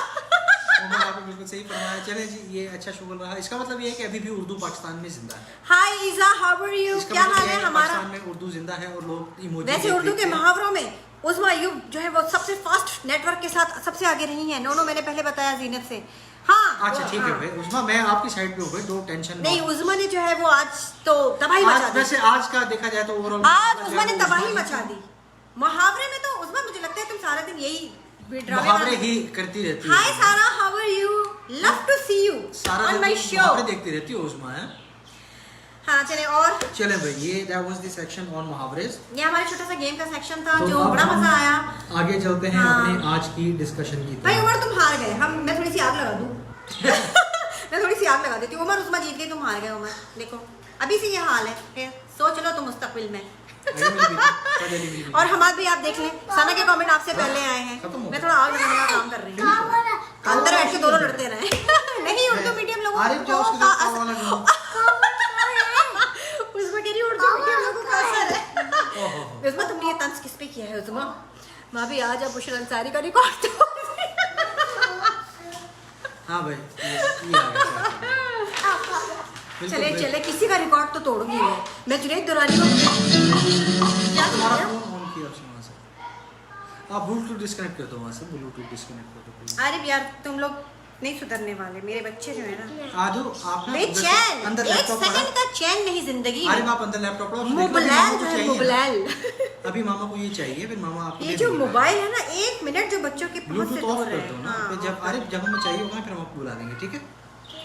उमर आपने बिल्कुल सही फरमाया। चले जी, ये अच्छा शुक्र रहा। इसका मतलब ये है कि अभी भी उर्दू पाकिस्तान में जिंदा है। हाय ईजा, हाउ आर यू? इसका क्या मतलब हाल ये है कि हमारा? पाकिस्तान में उर्दू जिंदा है और लोग इमोजी वैसे उर्दू के मुहावरों में उस्मा यू जो है वो सबसे फास्ट नेटवर्क के साथ सबसे आगे रही है। नो मैंने पहले बताया जीनत से। हाँ अच्छा ठीक है भाई उस्मा, मैं आपकी साइड पे हूँ भाई, डो टेंशन नहीं, उस्मा ने जो है वो आज तो तबाही मचा आज दी। वैसे आज का देखा जाए तो ओवरऑल आज उस्मा ने तबाही मचा दी। मुहावरे में तो उस्मा मुझे लगता है तुम सारा दिन यही ड्रामे मुहावरे ही करती रहती hi Sara, how are you? Love to see you Sara on my दिन शो। मुहावरे देखती रहती हो उस्मा है। हाँ चले, और चले भाई, ये that was the section on मुहावरेज। ये हमारा छोटा सा गेम का सेक्शन था तो जो अब बड़ा हम मजा आया। आगे चलते हैं हाँ। अपने आज की डिस्कशन की भाई तरफ। उमर तुम हार गए। मैं थोड़ी सी आग लगा दूं। मैं थोड़ी सी आग लगा देती हूँ। उमर उस्मा जीत गई, तुम हार गए। उमर देखो अभी से ये हाल है, फिर सोच लो तुम मुस्तकबिल में। आगे मिल भी, पहले नहीं मिली। और हमारे भी आप देख लें, सना के कमेंट आपसे पहले आए हैं। खत्म हो मैं गया। थोड़ा आग लगाने का काम कर रही हूँ। अंदर बैठ के दोनों लड़ते रहे। नहीं, उर्दू मीडियम लोगों आरिफ जाओ उसके साथ काम वाला ढूंढो। उसमें कह रही उर्दू मीडियम लोगों का असर है। ओहो। उस्मा तुमने ये तंज किस पे किया है? उस्मा माँ भी आज अब बुशरा अंसारी का रिकॉर्ड तो हाँ भाई ये आ गया। बिल्कुल चले भाई। चले, किसी का रिकॉर्ड तो तोड़ूंगी मैं जुनैद दुरानी को। क्या तुम्हारा किया? फोन ऑन किया वहाँ से। आप ब्लूटूथ डिस्कनेक्ट कर दो वहाँ से, ब्लूटूथ डिस्कनेक्ट कर दो प्लीज। अरे यार तुम लोग नहीं सुधरने वाले, मेरे बच्चे जो है ना आदू आप ना बेचैन। अंदर एक लैपटॉप सेकंड का चैन नहीं जिंदगी अरे में। आप अंदर लैपटॉप पढ़ो। मोबाइल जो है मोबाइल, अभी मामा को ये चाहिए, फिर मामा आपको ये दे जो देंगे। मोबाइल है ना, 1 मिनट जो बच्चों के पहुंच से ब्लूटूथ ऑफ दूर कर है। दो ना, हाँ, फिर जब अरे जब हमें चाहिए होगा फिर हम आपको बुला देंगे, ठीक है?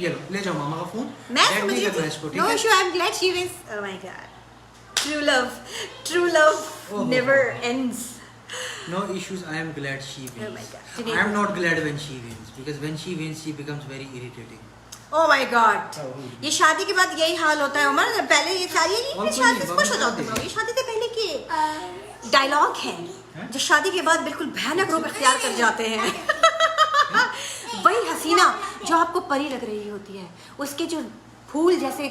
ये लो, ले जाओ मामा का फोन। मैं Dead समझ नहीं रही करना थी। इसको, ठीक नो है? Issue, I am glad she wins. Oh my god, true love ओहो। Never ends. No issues. I am glad she Oh my wins. God. I am not glad when she wins because when she wins she becomes very irritating. Oh my God, ये शादी के बाद यही हाल होता है उमर। पहले ये शादी खुश हो जाओ तुम लोग, ये शादी से पहले की डायलॉग है जो शादी के बाद बिल्कुल भयानक रूप इख्तियार कर जाते हैं। वही हसीना जो आपको परी लग रही होती है, उसके जो फूल जैसे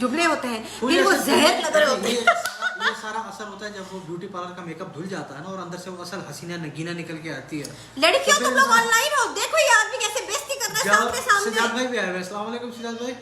जुबले होते हैं, फिर वो जहर लग रहे होते हैं। ये सारा असर होता है जब वो ब्यूटी पार्लर का मेकअप धुल जाता है ना, और अंदर से वो असल हसीना नगीना निकल के आती है। लड़कियों तुम लोग ऑनलाइन हो, देखो ये आदमी कैसे बेइज्जती कर रहा है सामने। सिद्धार्थ भाई भी आए हुए। अस्सलाम वालेकुम सिद्धार्थ भाई।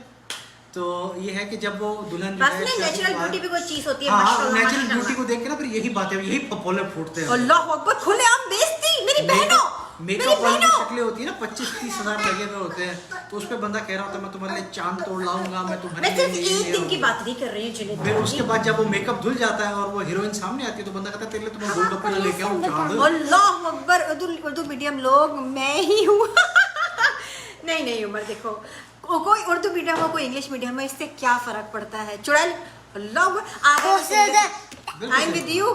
तो ये है कि जब वो दुल्हन नेचुरल ब्यूटी भी कोई चीज होती है, हाँ, नेचुरल ब्यूटी को देख के ना फिर यही बातें, यही फपोले फूटते हैं। अल्लाह अकबर, खुलेआम बेइज्जती। मेरी बहनों, मेकअप वाली जो शक्लें होती है ना 25-30 हजार लगे हुए होते हैं, तो उस पे बंदा कह रहा होता है मैं तुम्हारे लिए चांद तोड़ लाऊंगा, मैं तुम्हारे मैं सिर्फ एक दिन की बात नहीं कर रही हूँ। फिर उसके बाद जब वो मेकअप धुल जाता है और वो हीरोइन सामने आती है, तो बंदा कहता है तेरे लिए तो मैं गोलगप्पे लेके आऊं चांद। अल्लाह अकबर, उर्दू मीडियम लोग मैं ही हूँ। नहीं उमर, देखो कोई उर्दू मीडियम हो कोई इंग्लिश मीडियम में, इससे क्या फर्क पड़ता है? चुड़ैल अल्लाह I'm with you.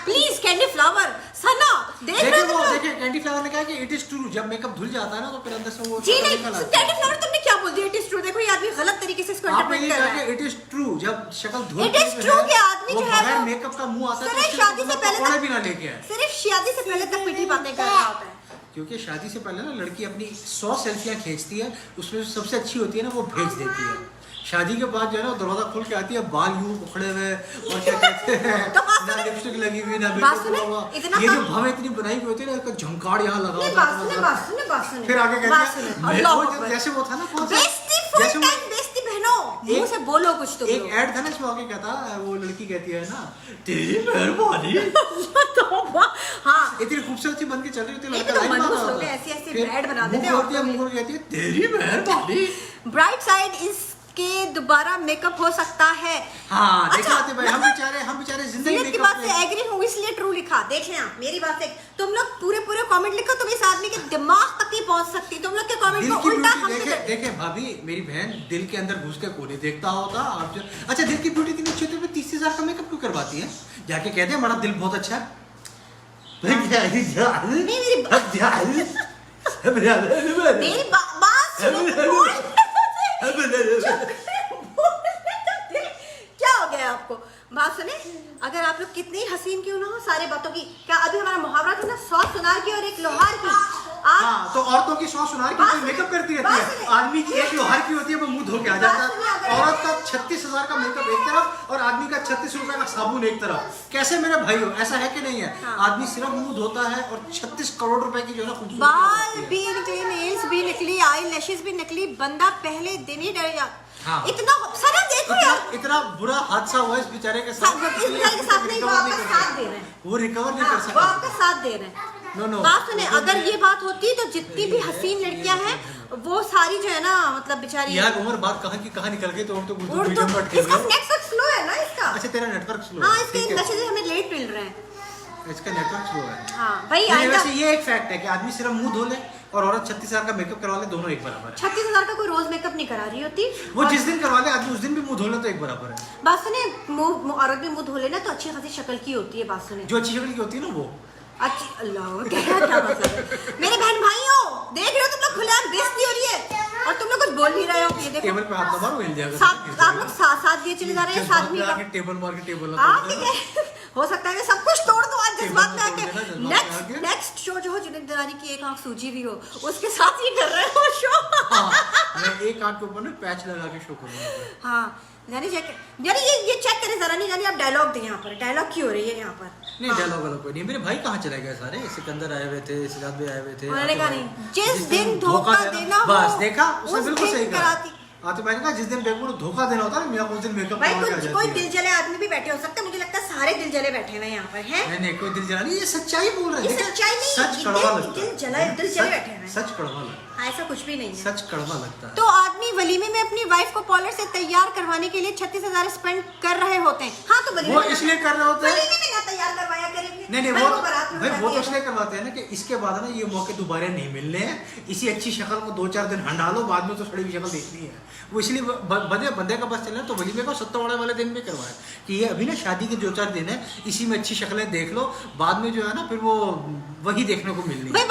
Please candy flower Sana देखिए कैंडी फ्लावर ने कहा कि इट इज ट्रू, जब मेकअप धुल जाता है ना तो फिर अंदर से वो जी नहीं, कैंडी फ्लावर तुमने क्या बोल दिया? It is true. देखो ये आदमी गलत तरीके से इसको इंटरप्रेट कर रहा है। इट इज ट्रू, जब शक्ल धुल इट इज ट्रू कि आदमी जो है बगैर मेकअप का मुंह आता है सिर्फ शादी से पहले भी ना लेके आए, सिर्फ शादी से पहले तक मीठी बातें कर रहा होता है। क्योंकि शादी से पहले ना लड़की अपनी 100 सेल्फियां खींचती है, उसमें सबसे अच्छी होती है ना वो भेज देती है। शादी के बाद जो है ना दरवाजा खोल के आती है, बाल यूं उखड़े हुए और क्या कहते हैं ना लिपस्टिक लगी हुई ना मेकअप हुआ, ये जो भवें इतनी बनाई हुई होती है ना, इसका झंकार यहाँ लगा होता है। फिर आगे कहते हैं जैसे वो था ना जैसे बेइज्जती बहनों, मुंह से बोलो कुछ तो। एक ऐड था ना इसमें आगे कहता वो लड़की कहती है ना तेरी मेहरबानी। हाँ, इतनी खूबसूरत सी बन के चल रही होती है, लड़का लाइन मार रहा होता है, ऐसे ऐड बना देते हैं और मुंह कहती है तेरी मेहरबानी। ब्राइट साइड इसके दोबारा मेकअप हो सकता है। हाँ, देखा आते भाई, हम बेचारे जिंदगी की बात से एग्री हूँ, इसलिए ट्रू लिखा। देख लें आप मेरी बात से, तुम लोग पूरे कमेंट लिखो, तुम इस आदमी के दिमाग तक नहीं पहुंच सकती। तुम लोग के कमेंट को उल्टा देखे भाभी, मेरी बहन दिल के अंदर घुस के कोई नहीं देखता होता। आप जो अच्छा दिल की ब्यूटी इतनी अच्छी होती है, 30,000 का मेकअप क्यों करवाती है? जाके कह दे हमारा दिल बहुत अच्छा है। मेरी बात क्या हो गया आपको? बात सुने, अगर आप लोग कितनी हसीन क्यों ना हो, सारे बातों की क्या अभी हमारा मुहावरा था ना, 100 सुनार की और एक लोहार की। हाँ, तो औरतों की 100 सुनार की मेकअप करती रहती है, आदमी की एक लोहार की होती है, वो मुंह धो के आ जाता है। औरत का 36,000 का मेकअप एक तरफ और आदमी का 36 रुपए का साबुन एक तरफ। कैसे मेरे भाई हो, ऐसा है कि नहीं है? आदमी सिर्फ मुंह धोता है और 36 करोड़ रुपए की जो है ना बाल भी निकले, नेल्स भी निकली, आई लैशेस भी निकली, बंदा पहले दिन ही डर जाता। हाँ। इतना सारा देखो यार, इतना बुरा हादसा हुआ इस बेचारे के साथ, वो रिकवर नहीं कर सका, वो आपका साथ दे रहे हैं। बात सुने, अगर ये बात होती तो जितनी भी हसीन लड़कियां हैं वो सारी जो है ना, मतलब बेचारी यार उमर बात कहाँ निकल गई? तो इसका नेटवर्क स्लो है ना इसका। अच्छा तेरा नेटवर्क स्लो? हाँ, इसके मैसेज हमें लेट मिल रहे हैं, इसका नेटवर्क स्लो है। हाँ भाई, वैसे ये एक फैक्ट है कि आदमी सिर्फ मुंह धो ले और औरत 36,000 का मेकअप करवा ले, दोनों एक बराबर है। 36,000 का कोई रोज मेकअप नहीं करा रही होती, वो जिस दिन करवा ले आदमी उस दिन भी मुंह धो ले तो एक बराबर है। बात सुने, औरत भी मुंह धो लेना तो अच्छी खासी शक्ल की होती है। बात सुने, जो अच्छी शक्ल की होती है ना वो अच्छी। अल्लाह क्या मतलब मेरे बहन भाइयों, देख रहे हो तुम लोग खुलेआम बेइज्जती हो रही है और तुम लोग कुछ बोल नहीं रहे हो। ये देखो टेबल पे हाथ मारो, हिल जाएगा। आप लोग साथ दिए चले जा रहे हैं, साथ में टेबल मार के टेबल हो सकता है मैं सब कुछ तोड़ दूं आज जज्बात में आके। नेक्स्ट शो जो हो जुनैद दरानी की एक आंख सूजी भी हो, उसके साथ ही कर रहे हो शो। मैं एक आंख के ऊपर ना पैच लगा के शो करूंगा। हाँ, यानी ये चेक करें जरा, नहीं यानी आप डायलॉग दें यहाँ पर। डायलॉग क्यों हो रही है यहाँ पर? नहीं डायलॉग वाला कोई नहीं। मेरे भाई कहाँ चले गए सारे? सिकंदर आए हुए थे, सिद्धार्थ भी आए हुए थे। उन्होंने कहा नहीं, जिस दिन धोखा देना हो, बस देखा, उसने बिल्कुल सही कहा। तो मैंने कहा जिस दिन बेगम को धोखा देना होता है ना, उस दिन मेकअप भाई कोई दिल जले आदमी भी बैठे हो सकते हैं, मुझे लगता है सारे दिल जले बैठे हुए यहाँ पर हैं। नहीं कोई दिल जला नहीं, ये सच्चाई बोल रहे हैं। ये सच्चाई नहीं, सच कड़वा लगता है। दिल जले बैठे हैं, सच कड़वा लगता है। ऐसा कुछ भी नहीं है, सच कड़वा लगता है। तो आदमी वलीमे में अपनी वाइफ को पार्लर से तैयार करवाने के लिए 36,000 स्पेंड कर रहे होते हैं। हाँ, तो वो इसलिए कर रहे होते हैं, वलीमे में ना तैयार करवाया करेंगे। नहीं वो तो इसलिए करवाते हैं ना कि इसके बाद ना ये मौके दोबारा नहीं मिलने हैं। इसी अच्छी शक्ल को 2-4 दिन हंडा लो, बाद में तो सड़ी हुई शक्ल देखनी है। वो इसलिए बंदे का बस चलना, तो वलीमे को 70 वाले दिन में करवाए कि ये अभी ना शादी के 2-4 दिन है, इसी में अच्छी शक्लें देख लो, बाद में जो है ना फिर वो वही देखने को मिलनी है। भाई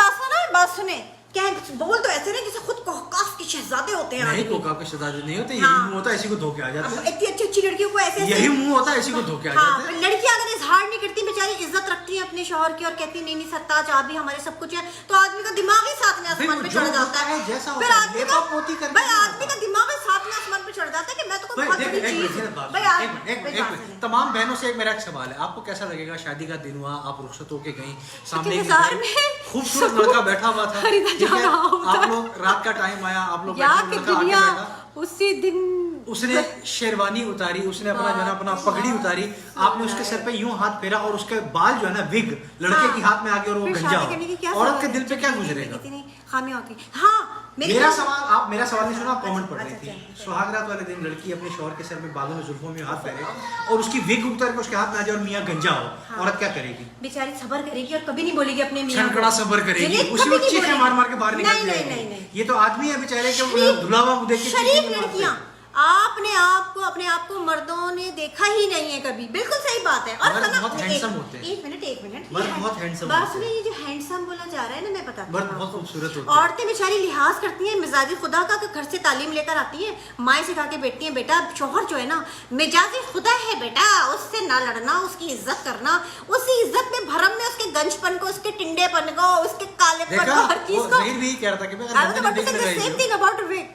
बात सुने, क्या बोल तो ऐसे नहीं जैसे खुद कौकास के शहजादे होते हैं नहीं, आदमी। कोका के शहजादे नहीं होते, हाँ। यही मुंह होता है, इसी को धोके आ जाते हैं। इतनी अच्छी अच्छी लड़कियों को ऐसे यही मुंह होता है, इसी को धोके आ जाते हैं। लड़कियां अगर इजहार नहीं करती, बेचारी इज्जत रखती है अपने शौहर की और कहती नहीं नहीं सरताज आप भी हमारे सब कुछ है, तो आदमी का दिमाग ही साथ में आसमान पे चढ़ जाता है। जैसा फिर आदमी का भाई आदमी का होता दिमाग ही साथ में आसमान पे चढ़ जाता है कि मैं तो कोई बहुत बड़ी चीज भाई तमाम बहनों से एक मेरा एक सवाल है, आपको कैसा लगेगा शादी का दिन हुआ, आप रुखसत होके गई, सामने एक इंतजार में खूबसूरत लड़का बैठा हुआ था, खरीदा ठीक जा है, रहा होता। आप लोग रात का टाइम आया, आप लोग या बैठे, कि लड़का आके दुनिया बैठा, उसी दिन उसने शेरवानी उतारी, उसने अपना जो है अपना पगड़ी उतारी, आपने उसके सर पे यूं हाथ फेरा और उसके बाल जो है ना विग लड़के के हाथ में आ गए और वो फिर गंजा शादी करने की क्या हो, औरत के जरूरत दिल पे है? क्या गुजरेगा? कितनी खामियां होती हैं। हाँ मेरा सवाल, आप मेरा सवाल नहीं सुना, आप कमेंट पढ़ रही अच्छा, थी। सुहागरात वाले दिन लड़की अपने शौहर के सर में बालों में जुल्फों में हाथ फेरे और उसकी विग उतर के उसके हाथ में आ जाए और मियां गंजा हो, औरत क्या करेगी? बेचारी सबर करेगी और कभी नहीं बोलेगी अपने मियां को। छनकड़ा सबर करेगी, नहीं, उसी कभी वक्त नहीं चीखें बोलेगी। मार मार के बाहर निकल नहीं, नहीं, जाएगी। नहीं। ये तो आदमी है बेचारे के धुला हुआ मुंह देख के शरीफ चीखें मारते लड़कियां, हैं। अपने आप को मर्दों ने देखा ही नहीं है कभी, बिल्कुल सही बात है। और मर्द सना- बहुत handsome होते हैं। एक मिनट मर्द बहुत handsome बस होते में हैं। ये जो हैंडसम बोला जा रहा है ना, मैं बताती मर्द हूँ बहुत आपको। खूबसूरत होते हैं। औरतें बेचारी लिहाज करती हैं मिजाजी खुदा का, घर से तालीम लेकर आती हैं, माएँ सिखा के बैठती हैं बेटा शौहर जो है ना मिजाजी खुदा है बेटा, उससे ना लड़ना, उसकी इज्जत करना, उसी इज्जत में भरम में उसके गंजपन को, उसके टिंडेपन को, उसके कालेपन देखा, को, हर चीज वो को। ज़हीर भी कह रहा था कि मैं अगर बंदे ने विग लगाई सेम हो, थिंग अबाउट विग।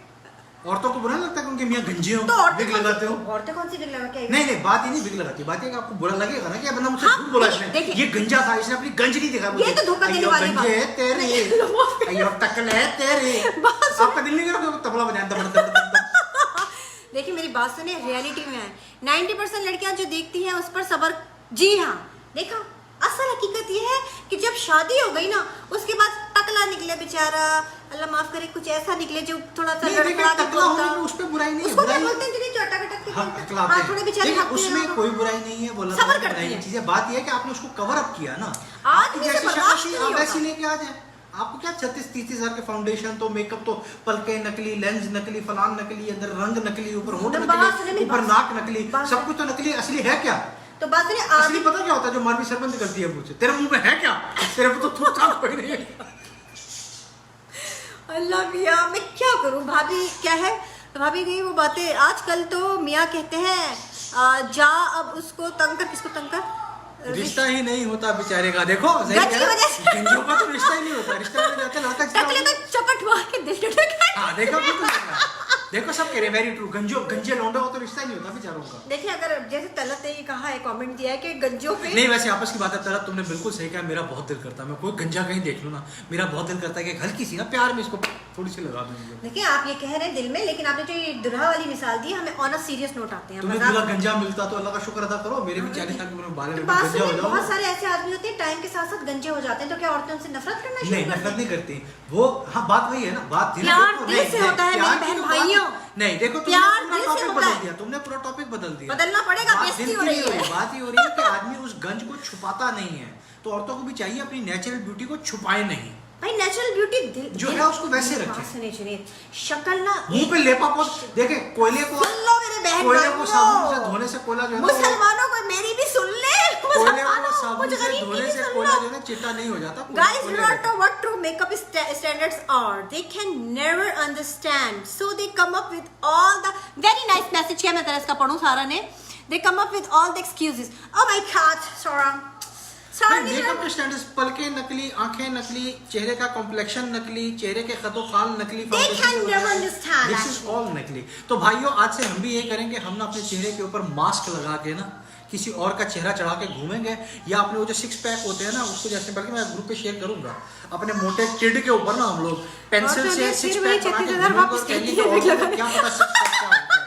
औरतों को बुरा नहीं लगता कि उनके मियां गंजे हो, तो विग लगाते हो? औरतें कौन सी विग लगा के आई? नहीं नहीं, बात ये नहीं विग लगाती, बात ये कि आपको बुरा लगेगा ना कि बंदा मुझसे हाँ, झूठ बोला देखिए, इसने, देखिए। ये गंजा था, इसने अपनी गंज नहीं दिखा ये तो धोखा देने वाली बात गंजे है। तेरे, अयो टकले तेरे, बस। आपका दिल नहीं कर तबला बजाने दम दम दम दम। देखिए मेरी बात सुनिए, रियलिटी में है 90% लड़कियां जो देखती हैं उस पर सबर, जी हाँ देखा, असल हकीकत ये है कि जब शादी हो गई ना उसके बाद टकला निकले बेचारा, अल्लाह माफ करे, कुछ ऐसा निकले जो थोड़ा सा नहीं, देखिए, लड़खड़ा के टकला होने बोलता। में उस पे बुराई नहीं है, उसको क्या बुराई- बोलते हैं जिन्हें चटाखटक के हाँ, बोलते हैं। टकलाते हाँ, हैं। थोड़े बेचारे देखिए, हक में उसमें हैं। कोई बुराई नहीं है, बोला सबर तो करती बुराई है। नहीं चीज़ है, बात ये है कि आपने उसको कवर अप किया ना, आदमी आपकी से जैसी बर्दाश्त शक्ल थी, नहीं आप ऐसी होता। लेके आ जाए, आपको क्या 36-30 हजार के फाउंडेशन तो मेकअप तो पलके नकली, लेंस नकली, फलान नकली, अंदर रंग नकली, ऊपर होंठ तो बात सुने नकली, मेरी ऊपर बात- नाक नकली, बात- सब कुछ तो नकली, असली है क्या? तो बात सुनिए, असली पता क्या होता है? जो मारवी सरबंद करती है मुझसे, तेरे मुंह में है क्या? तेरे मुंह तो थूक थाक कोई नहीं है। अल्लाह मियाँ मैं क्या करूँ, भाभी क्या है, भाभी गई वो बातें। आजकल तो मियाँ कहते हैं जा अब उसको तंग कर, किसको तंग कर, रिश्ता ही नहीं होता बेचारे का, देखो गज की वजह से। गंजों का तो रिश्ता ही नहीं होता, रिश्ता में जाते लड़का टकले जितना तो चपट मार के दिल टूट। हाँ देखो बिल्कुल देखा। देखो सब कह रहे वेरी ट्रू, गंजे लौंडे हो तो रिश्ता ही नहीं होता बेचारों का। देखिए अगर जैसे तलत ने ये कहा है, कमेंट दिया है कि गंजों पे नहीं वैसे आपस की बात है तलत, तुमने बिल्कुल सही कहा, मेरा बहुत दिल करता है मैं कोई गंजा कहीं देख लूँ ना, मेरा बहुत दिल करता है कि हल्की सी ना प्यार में इसको थोड़ी सी लगा दूंगी। देखिए आप ये कह रहे हैं दिल में, लेकिन आपने जो ये दुल्हा वाली मिसाल दी, हमें ऑन अ सीरियस नोट आते हैं। तुम्हें मजाक- दूल्हा गंजा मिलता तो अल्लाह का शुक्र अदा करो, मेरे भी 40 साल की उम्र में बाल तो में बात गंजा हो सुनिए, जाओ। बहुत सारे ऐसे आदमी होते हैं टाइम के साथ साथ गंजे हो जाते हैं, तो क्या औरतें उनसे नफरत करना शुरू नहीं कर नफरत देती नहीं करती वो, हाँ बात वही है ना, बात थी ना, प्यार देखो, दिल नहीं, से नहीं, होता है प्यार मेरे की बहन तो बात- भाइयों। नहीं देखो तुमने प्यार पूरा दिल से टॉपिक होता बदल है। दिया, तुमने पूरा टॉपिक बदल दिया। बदलना पड़ेगा, बात बेइज्जती दिल हो की रही नहीं है। बात ये हो रही है कि आदमी उस गंज को छुपाता नहीं है, तो औरतों को भी चाहिए अपनी नेचुरल ब्यूटी को छुपाए नहीं, भाई नेचुरल ब्यूटी जो है उसको वैसे रखें। सुनिए सुनिए, शक्ल ना मुंह पे लेपा पोत देखे, कोयले को सुन लो मेरे बहन कोयले को भाइयों। साबुन से धोने से कोयला जो है ना वो- मुसलमानों को मेरी भी सुन ले, कोयले को मुसलमानों, साबुन मुझ से गरीब की धोने भी से सुन कोयला लो। जो है ना चिट्टा नहीं हो जाता। Guys कोयले do not रखें। know what true makeup standards are. They can never understand. So they come up with all the very nice message है, मैं तरह इसका पढ़ूं सारा ने. They come up with all the excuses. Oh my God, Sarah. Sarah ने makeup के standards, पलके नकली, आंखें नकली, चेहरे का कॉम्प्लेक्शन नकली, चेहरे के खतो खाल नकली, They can never understand, this is all नकली। तो भाइयों आज से हम भी ये करेंगे, हम ना अपने चेहरे के ऊपर मास्क लगा के ना किसी और का चेहरा चढ़ा के घूमेंगे, या अपने वो जो 6 पैक होते हैं ना उसको, जैसे बल्कि मैं ग्रुप पे शेयर करूंगा, अपने मोटे किड के ऊपर ना हम लोग पेंसिल से 6 पैक बना के घूमेंगे और कहेंगे कि औरतों को क्या पता 6 पैक क्या होता है।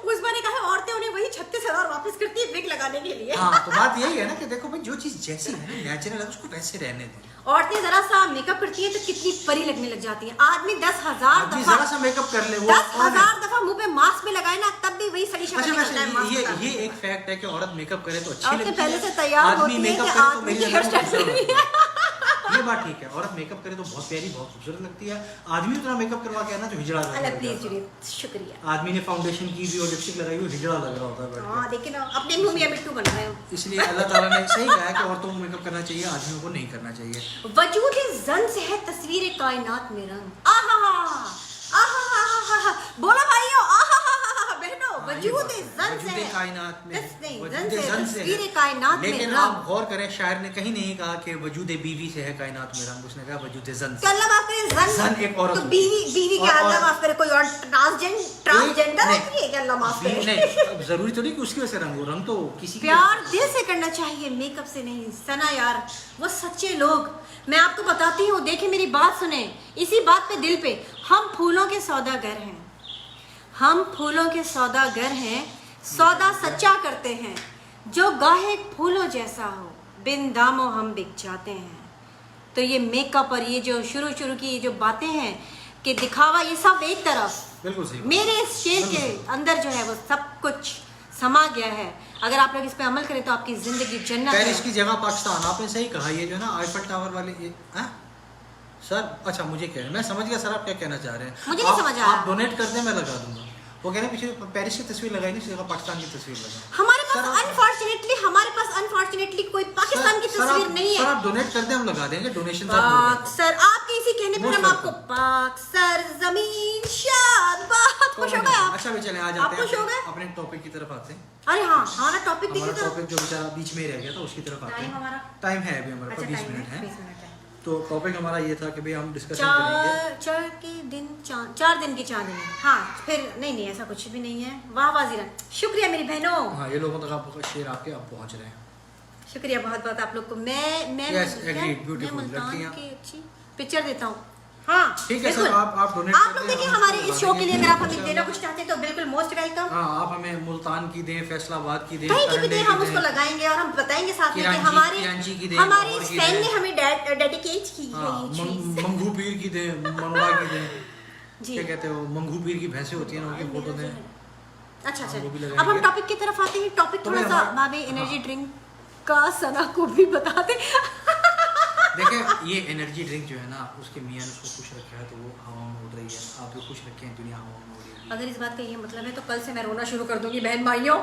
उस ने कहा औरतें उन्हें वही 36,000 वापस करती है विग लगाने के लिए. हाँ तो बात यही है ना कि देखो भाई जो चीज जैसी है ना नेचुरल है उसको वैसे रहने दें। औरतें जरा सा मेकअप करती हैं तो कितनी परी लगने लग जाती हैं. आदमी 10,000 जी दफा जरा सा मेकअप कर ले वो 10,000 दफा मुंह पे मास्क भी लगाए ना तब भी वही सड़ी शक्ल अच्छा निकलता है वैसे मास्क ये का. ये एक फैक्ट है कि औरत मेकअप करे तो अच्छी औरतें लगती पहले है, से तैयार आदमी होती है मेकअप कि करे तो आदमी मेरी की नजर में हेयर स्टाइल खूबसूरत लगती है। ये बात ठीक है, औरत मेकअप करे तो बहुत प्यारी, बहुत खूबसूरत लगती है। आदमी उतना मेकअप करवा के है ना तो हिजड़ा लग रहा प्लीज है। जुनेद, शुक्रिया। आदमी ने फाउंडेशन की भी और लिपस्टिक लगाई हुई, हिजड़ा लग रहा होता है बैठ हाँ देखिए ना, अपने मुंह में मिट्टू बन रहे हो। के। इसलिए अल्लाह ताला ने सही कहा है कि औरतों को मेकअप करना चाहिए, आदमियों को नहीं करना चाहिए। वजूद जन से है तस्वीर कायनात में रंग। आहा आहा, बोला भाइयों, आहा बहनों, वजूद जन से है कायनात में, नहीं, वजूद जन से जन है से तस्वीर है। कायनात में लेकिन रंग। आप गौर करें, शायर ने कहीं नहीं कहा कि वजूद बीवी से है कायनात में रंग, उसने कहा वजूद जन तो से। अल्लाह माफ करे, जन एक औरत तो होती है। बीवी और क्या अल्लाह औरत- माफ करे, कोई और ट्रांसजेंडर है नहीं। कि क्या अल्लाह माफ करे। नहीं, अब जरूरी तो नहीं कि उसकी वजह से रंग हो, रंग तो किसी की प्यार दिल से करना चाहिए, मेकअप से नहीं। सना यार, वो सच्चे लोग, मैं आपको बताती हूँ, देखिए मेरी बात सुने, इसी बात पे दिल पे, हम फूलों के सौदागर हैं, हम फूलों के सौदागर हैं, सौदा सच्चा करते हैं, जो गाहे फूलों जैसा हो, बिन दामों हम बिक जाते हैं। तो ये मेकअप और ये जो शुरू की जो बातें हैं कि दिखावा, ये सब एक तरफ, बिल्कुल सही। मेरे इस शेर के अंदर जो है वो सब कुछ समा गया है। अगर आप लोग इस पे अमल करें तो आपकी जिंदगी जन्नत है। पेरिस की जगह पाकिस्तान, आपने सही कहा। ये जो है ना आईफल टावर वाले ये सर, अच्छा मुझे कह रहे हैं, मैं समझ गया सर आप क्या कहना चाह रहे हैं। मुझे नहीं समझ आया। आप डोनेट कर दें, मैं लगा दूंगा। वो कह रहे हैं पीछे पेरिस की तस्वीर लगाई नहीं, इस जगह पाकिस्तान की तस्वीर लगाई। हमारे सर, पास अनफॉर्चुनेटली कोई पाकिस्तान की तस्वीर नहीं सर है। आप डोनेट कर दें, हम लगा देंगे। डोनेशन पाक सर, आपके इसी कहने पर हम आपको पाक सर जमीन शाद, बहुत खुश हो गए आप। अच्छा भी चले, आ आप जाते खुश हो गए? हैं अपने टॉपिक की तरफ आते हैं। अरे हाँ, हमारा टॉपिक देखिए हमारा तो, टॉपिक जो बेचारा बीच में ही रह गया था उसकी तरफ आते टाइम हैं। हमारा, टाइम है अभी हमारे अच्छा पास 20 टाइम मिनट है, है। 20 मिनट है। तो टॉपिक हमारा ये था कि भाई हम डिस्कशन करेंगे। चार दिन की चांदनी। हाँ फिर नहीं ऐसा कुछ भी नहीं है। वाह वाजीरा, शुक्रिया मेरी बहनों, हाँ, ये लोगों तक आपका शेर आपके अब पहुंच रहे हैं। शुक्रिया बहुत बहुत आप लोग को। मैं Yes, क्या? agreed, beautiful, मैं मुल्तान लड़कियां। की अच्छी पिक्चर देता हूँ। हाँ ठीक है सर, बिल्कुल। आप डोनेट आप लोग देखिए हमारे इस शो के लिए अगर आप हमें इंशाल्लाह। देना कुछ चाहते हैं तो बिल्कुल मोस्ट वेलकम। हाँ, आप हमें मुल्तान की दें, फैसलाबाद की दें, कहीं की भी करंडे दें, की हम उसको दें। लगाएंगे और हम बताएंगे साथ में कि किरांची की दें, हमारे लाहौर इस की फैन दें। ने हमें डेडिकेट की है हाँ, ये चीज। मंगू पीर की दें, मनोरा की दें, जी क्या कहते हो, मंगू पीर की भैंसें होती हैं ना, उनकी फोटो दें। अच्छा हाँ, वो भी अच्छा, लगाएंगे। अब हम टॉपिक की तरफ आते हैं। टॉपिक तो थोड़ा मैं सा हमारा- भाभी एनर्जी हाँ। ड्रिंक का सना को भी बता दे। देखिए, ये एनर्जी ड्रिंक जो है ना, उसके मियाँ ने उसको खुश रखा है तो वो हवा में उड़ रही है। आप भी खुश रखे हैं, दुनिया हवा में उड़ रही है। अगर इस बात का ये मतलब है तो कल से मैं रोना शुरू कर दूंगी बहन भाइयों।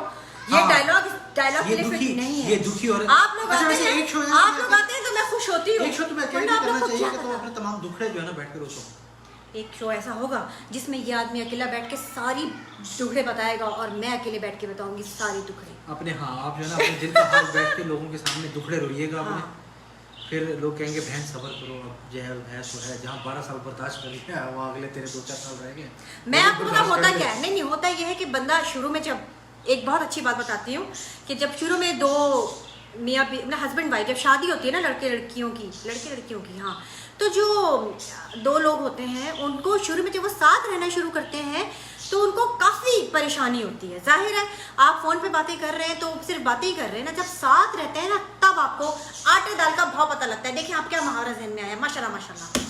ये हाँ। डायलॉग के ये लिए दुखी, फिट नहीं है। ये दुखी और आप लोग अच्छा, आते वैसे हैं, एक शो है, आप लोग आते हैं तो मैं खुश होती हूँ। एक शो तो मैं वरना आप लोग करना को चाहिए क्या कि तुम पता? अपने तमाम दुखड़े जो है ना बैठ कर रोको। एक शो ऐसा होगा जिसमें ये आदमी अकेला बैठ के सारी दुखड़े बताएगा और मैं अकेले बैठ के बताऊंगी सारी दुखड़े। अपने हाँ, आप जो है ना अपने दिल का हाल बैठ के लोगों के सामने दुखड़े रोइएगा अपने। हाँ। फिर लोग कहेंगे बहन सब्र करो, अब जो है सो है, जहाँ 12 साल बर्दाश्त कर लिया वो अगले तेरे 2-4 साल रह गए। मैं आपको पता होता क्या है? नहीं होता ये है कि बंदा शुरू में, जब एक बहुत अच्छी बात बताती हूँ कि जब शुरू में दो मियाँ हस्बैंड वाइफ जब शादी होती है ना लड़के लड़कियों की हाँ, तो जो दो लोग होते हैं उनको शुरू में जब वो साथ रहना शुरू करते हैं तो उनको काफ़ी परेशानी होती है। जाहिर है आप फ़ोन पे बातें कर रहे हैं तो सिर्फ बातें ही कर रहे हैं ना, जब साथ रहते हैं ना तब आपको आटे दाल का भाव पता लगता है। देखिए आप क्या मुहावरा ज़हन में आया, माशाल्लाह माशाल्लाह।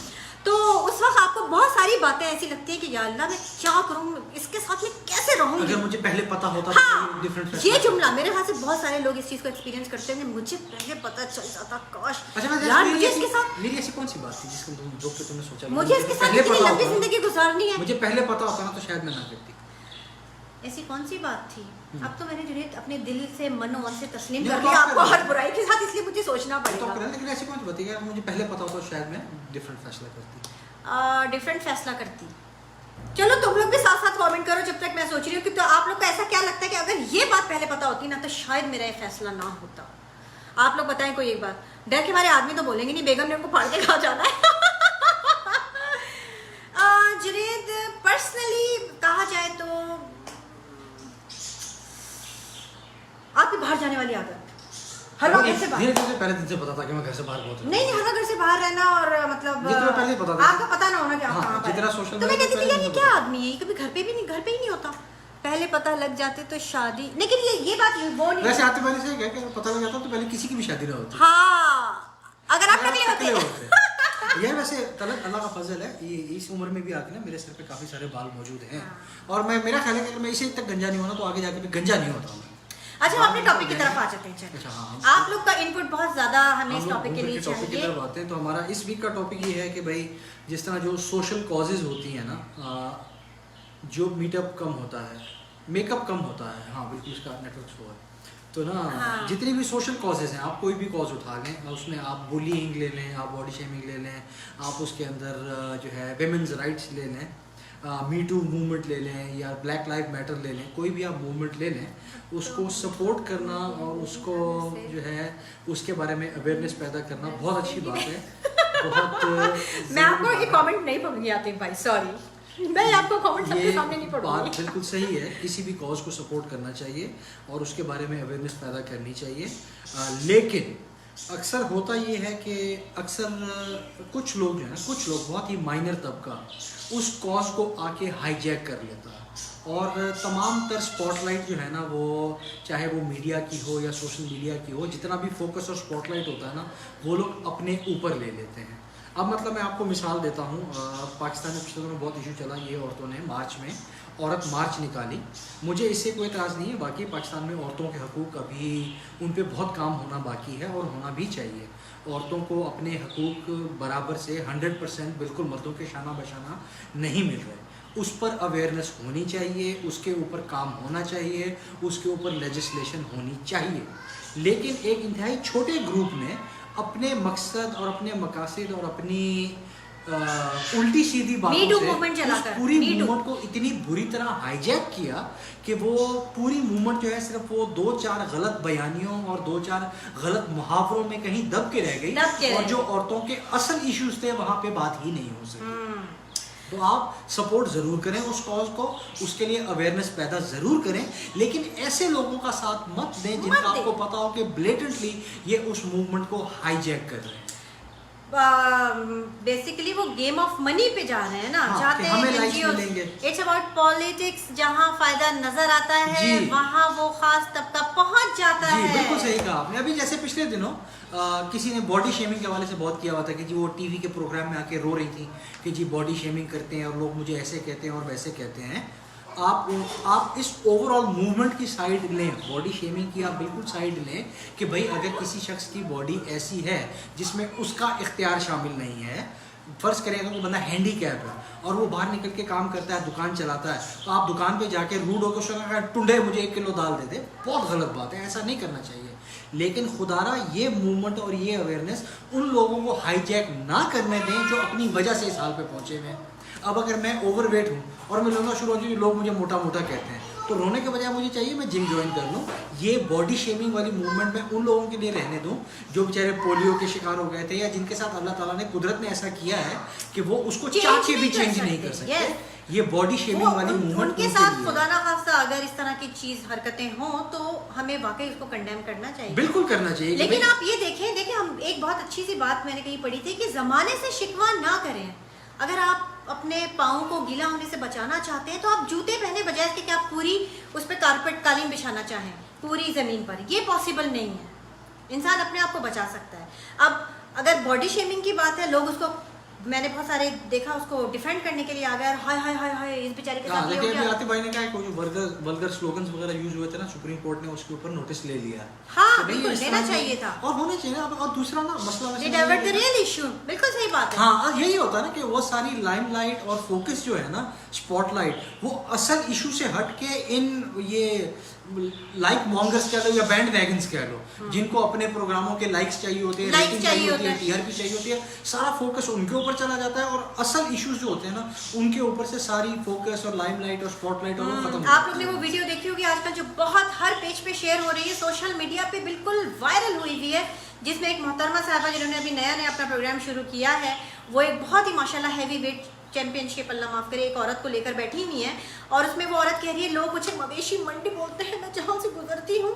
तो उस वक्त आपको बहुत सारी बातें ऐसी लगती है कि या अल्लाह मैं क्या करूँ, इसके साथ में कैसे रहूँगी। अगर मुझे पहले पता होता हाँ, तो डिफरेंट। ये जुमला मेरे ख्याल से बहुत सारे लोग इस चीज़ को एक्सपीरियंस करते होंगे, मुझे पहले पता चल जाता, काश अच्छा, मैं यार मुझे इसके साथ, मेरी ऐसी कौन सी बात थी जिसको तुम जो कि तुमने सोचा मुझे इसके साथ इतनी लंबी जिंदगी गुजारनी है। मुझे पहले पता होता ना तो शायद मैं ना करती। ऐसी कौन सी बात थी? अब तो मैंने जुनेद अपने दिल से मनो मन से तस्लीम नहीं, कर तो लिया आप आपको कर हर लो। बुराई के साथ, इसलिए मुझे सोचना तो पड़ेगा। करें, लेकिन ऐसी कौन सी बात है यार, मुझे पहले पता होता तो शायद मैं डिफरेंट फैसला करती। डिफरेंट फैसला करती। चलो तुम लोग भी साथ साथ कमेंट करो जब तक मैं सोच रही हूँ कि तो आप लोग को ऐसा क्या लगता है कि अगर ये बात पहले पता होती ना तो शायद मेरा ये फैसला ना होता। आप लोग बताएं कोई एक बात। डर के हमारे आदमी तो बोलेंगे नहीं बेगम ने उनको फाड़ के कहा जाना है। जुनेद पर्सनली कहा जाए तो आपकी बाहर जाने वाली आदत, हर वक्त घर से बाहर, धीरे-धीरे पहले दिन से पता था कि मैं घर से बाहर बहुत नहीं हर वक्त घर से बाहर रहना और मतलब ये तो पहले ही पता था। आपका पता ना होना कि आप हाँ, कहाँ पर जितना हैं। social तो मैं media कहती थी पे यार ये पहले क्या पता। आदमी है, ये कभी घर पे ही नहीं होता। पहले पता लग जाते तो शादी, लेकिन ये बात वो नहीं। वैसे आते पहले से क्या कि पता लग जाता तो पहले किसी की भी शादी ना होती। हाँ अगर आप अगर टकले आप होते टकले यार वैसे तलक अल्लाह का फजल है, ये इस उम्र में भी आके ना मेरे सर पे काफी सारे बाल मौजूद हैं। और मैं मेरा ख्याल है कि अगर मैं इसे तक गंजा नहीं होना तो आगे जाके भी गंजा नहीं होता मैं। अच्छा, हम अपने टॉपिक की तरफ आ जाते हैं। अच्छा, हाँ, आप लोग का इनपुट बहुत ज्यादा हमें इस टॉपिक के लिए टॉपिक की तरफ आते हैं। तो हमारा इस वीक का टॉपिक ये है कि भाई जिस तरह जो सोशल कॉजेज होती हैं ना, जो मीटअप कम होता है, मेकअप कम होता है, हाँ बिल्कुल, इसका नेटवर्क स्लो है, तो ना हाँ। जितनी भी सोशल कॉजेज हैं, आप कोई भी कॉज उठा लें, उसमें आप बुलिंग ले लें, आप बॉडी शेमिंग ले लें, आप उसके अंदर जो है वेमेंस राइट्स ले लें, मी टू मूवमेंट ले लें, या ब्लैक लाइव मैटर ले लें, कोई भी आप मूवमेंट ले लें, उसको सपोर्ट करना और उसको जो है उसके बारे में अवेयरनेस पैदा करना बहुत अच्छी बात है। बहुत मैं आपको ये कमेंट नहीं पढ़ूंगी आतिफ भाई, सॉरी, मैं आपको कमेंट सबके सामने नहीं पढ़ूंगी। बात बिल्कुल सही है, किसी भी कॉज को सपोर्ट करना चाहिए और उसके बारे में अवेयरनेस पैदा करनी चाहिए। लेकिन अक्सर होता ये है कि अक्सर कुछ लोग जो है, कुछ लोग बहुत ही माइनर तबका उस कॉज को आके हाईजैक कर लेता है और तमाम तर स्पॉटलाइट जो है ना, वो चाहे वो मीडिया की हो या सोशल मीडिया की हो, जितना भी फोकस और स्पॉटलाइट होता है ना, वो लोग अपने ऊपर ले लेते हैं। अब मतलब मैं आपको मिसाल देता हूँ, पाकिस्तान में पिछले दिनों बहुत इशू चला, ये औरतों ने मार्च में औरत मार्च निकाली, मुझे इससे कोई एतराज़ नहीं है। बाकी पाकिस्तान में औरतों के हकूक़ अभी उन पे बहुत काम होना बाकी है और होना भी चाहिए। औरतों को अपने हकूक़ बराबर से 100% बिल्कुल मर्दों के शाना बशाना नहीं मिल रहे, उस पर अवेयरनेस होनी चाहिए, उसके ऊपर काम होना चाहिए, उसके ऊपर लेजिस्लेशन होनी चाहिए। लेकिन एक इंतहाई छोटे ग्रुप ने अपने मकसद और अपने मकासद और अपनी उल्टी सीधी बातों से उस पूरी मूवमेंट को इतनी बुरी तरह हाईजैक किया कि वो पूरी मूवमेंट जो है सिर्फ वो 2-4 गलत बयानियों और 2-4 गलत मुहावरों में कहीं दब के रह गई और जो औरतों के असल इश्यूज थे वहाँ पे बात ही नहीं हो सकी। तो आप सपोर्ट ज़रूर करें उस कॉज को, उसके लिए अवेयरनेस पैदा ज़रूर करें, लेकिन ऐसे लोगों का साथ मत दें जिनका आपको पता हो कि ब्लेटेंटली ये उस मूवमेंट को हाईजैक कर रहे हैं। बेसिकली वो गेम ऑफ मनी पे जा रहे हैं ना, हाँ, जाते हैं इट्स अबाउट पॉलिटिक्स, जहाँ फायदा नजर आता है वहाँ वो खास तबका पहुँच जाता है। बिल्कुल सही कहा आपने। अभी जैसे पिछले दिनों किसी ने बॉडी शेमिंग के हवाले से बहुत किया हुआ था कि जी वो टीवी के प्रोग्राम में आके रो रही थी कि जी बॉडी शेमिंग करते हैं और लोग मुझे ऐसे कहते हैं और वैसे कहते हैं। आप इस ओवरऑल मूवमेंट की साइड लें, बॉडी शेमिंग की आप बिल्कुल साइड लें कि भाई अगर किसी शख्स की बॉडी ऐसी है जिसमें उसका इख्तियार शामिल नहीं है, फ़र्ज़ करें अगर वो बंदा हैंडीकैप है और वो बाहर निकल के काम करता है, दुकान चलाता है, तो आप दुकान पे जाके रूड होकर उसको कहा टुंडे मुझे 1 किलो दाल दे दे, बहुत गलत बात है, ऐसा नहीं करना चाहिए। लेकिन खुदारा ये मूवमेंट और ये अवेयरनेस उन लोगों को हाईजैक ना करने दें जो अपनी वजह से इस हाल पे पहुँचे हुए हैं। अब अगर मैं ओवरवेट हूँ और मैं रोना शुरू हो जाऊँ, लोग मुझे मोटा मोटा कहते हैं, तो रोने के बजाय मुझे चाहिए मैं जिम ज्वाइन कर लूँ। ये बॉडी शेमिंग वाली मूवमेंट मैं उन लोगों के लिए रहने दूँ जो बेचारे पोलियो के शिकार हो गए थे या जिनके साथ अल्लाह ताला ने कुदरत ने ऐसा किया है कि वो उसको चाह के भी चेंज नहीं कर सकते। ये बॉडी शेमिंग वाली मूवमेंट उनके साथ खुदा ना खास्ता अगर इस तरह की चीज हरकतें हों तो हमें वाकई उसको कंडेम करना चाहिए, बिल्कुल करना चाहिए। लेकिन आप ये देखें हम एक बहुत अच्छी सी बात मैंने कहीं पढ़ी थी कि जमाने से शिकवा ना करें। अगर आप अपने पाँव को गीला होने से बचाना चाहते हैं तो आप जूते पहने बजाय इसके कि आप पूरी उस पर कारपेट कालीन बिछाना चाहें पूरी ज़मीन पर, ये पॉसिबल नहीं है। इंसान अपने आप को बचा सकता है। अब अगर बॉडी शेमिंग की बात है, लोग उसको, मैंने बहुत सारे देखा उसको डिफेंड करने के लिए आ गया, हाय हाय हाय हाय इस बेचारे के साथ ये हो गया। आतिफ भाई ने कहा जो वल्गर स्लोगन्स वगैरह यूज हुए थे ना, सुप्रीम कोर्ट ने उसके ऊपर नोटिस ले लिया। हाँ, बिल्कुल लेना चाहिए था और होना चाहिए। और दूसरा ना मसला रियल इशू, बिल्कुल सही बात है। हाँ, यही होता है ना कि वो सारी लाइमलाइट और फोकस जो है ना, स्पॉटलाइट, वो असल इशू से हट के इन ये लाइक मॉन्गर्स कह लो या बैंड वैगन्स कह लो, जिनको अपने प्रोग्रामों के लाइक्स चाहिए होते हैं, रेटिंग चाहिए होती है, टीआरपी चाहिए होती है, सारा फोकस उनके ऊपर चला जाता है और असल इश्यूज जो होते हैं ना उनके ऊपर से सारी फोकस और लाइमलाइट और स्पॉटलाइट और खत्म। आप लोग ने वो वीडियो देखी होगी आजकल जो बहुत हर पेज पे शेयर हो रही है, सोशल मीडिया पे बिल्कुल वायरल हुई हुई है, जिसमें एक मोहतरमा साहबा जिन्होंने अभी नया अपना प्रोग्राम शुरू किया है, वो एक बहुत ही माशाल्लाह हैवी वेट चैंपियनशिप, अल्लाह माफ करे, एक औरत को लेकर बैठी हुई है और उसमें वो औरत कह रही है लोग मुझे मवेशी मंडी बोलते हैं, मैं जहाँ से गुजरती हूँ।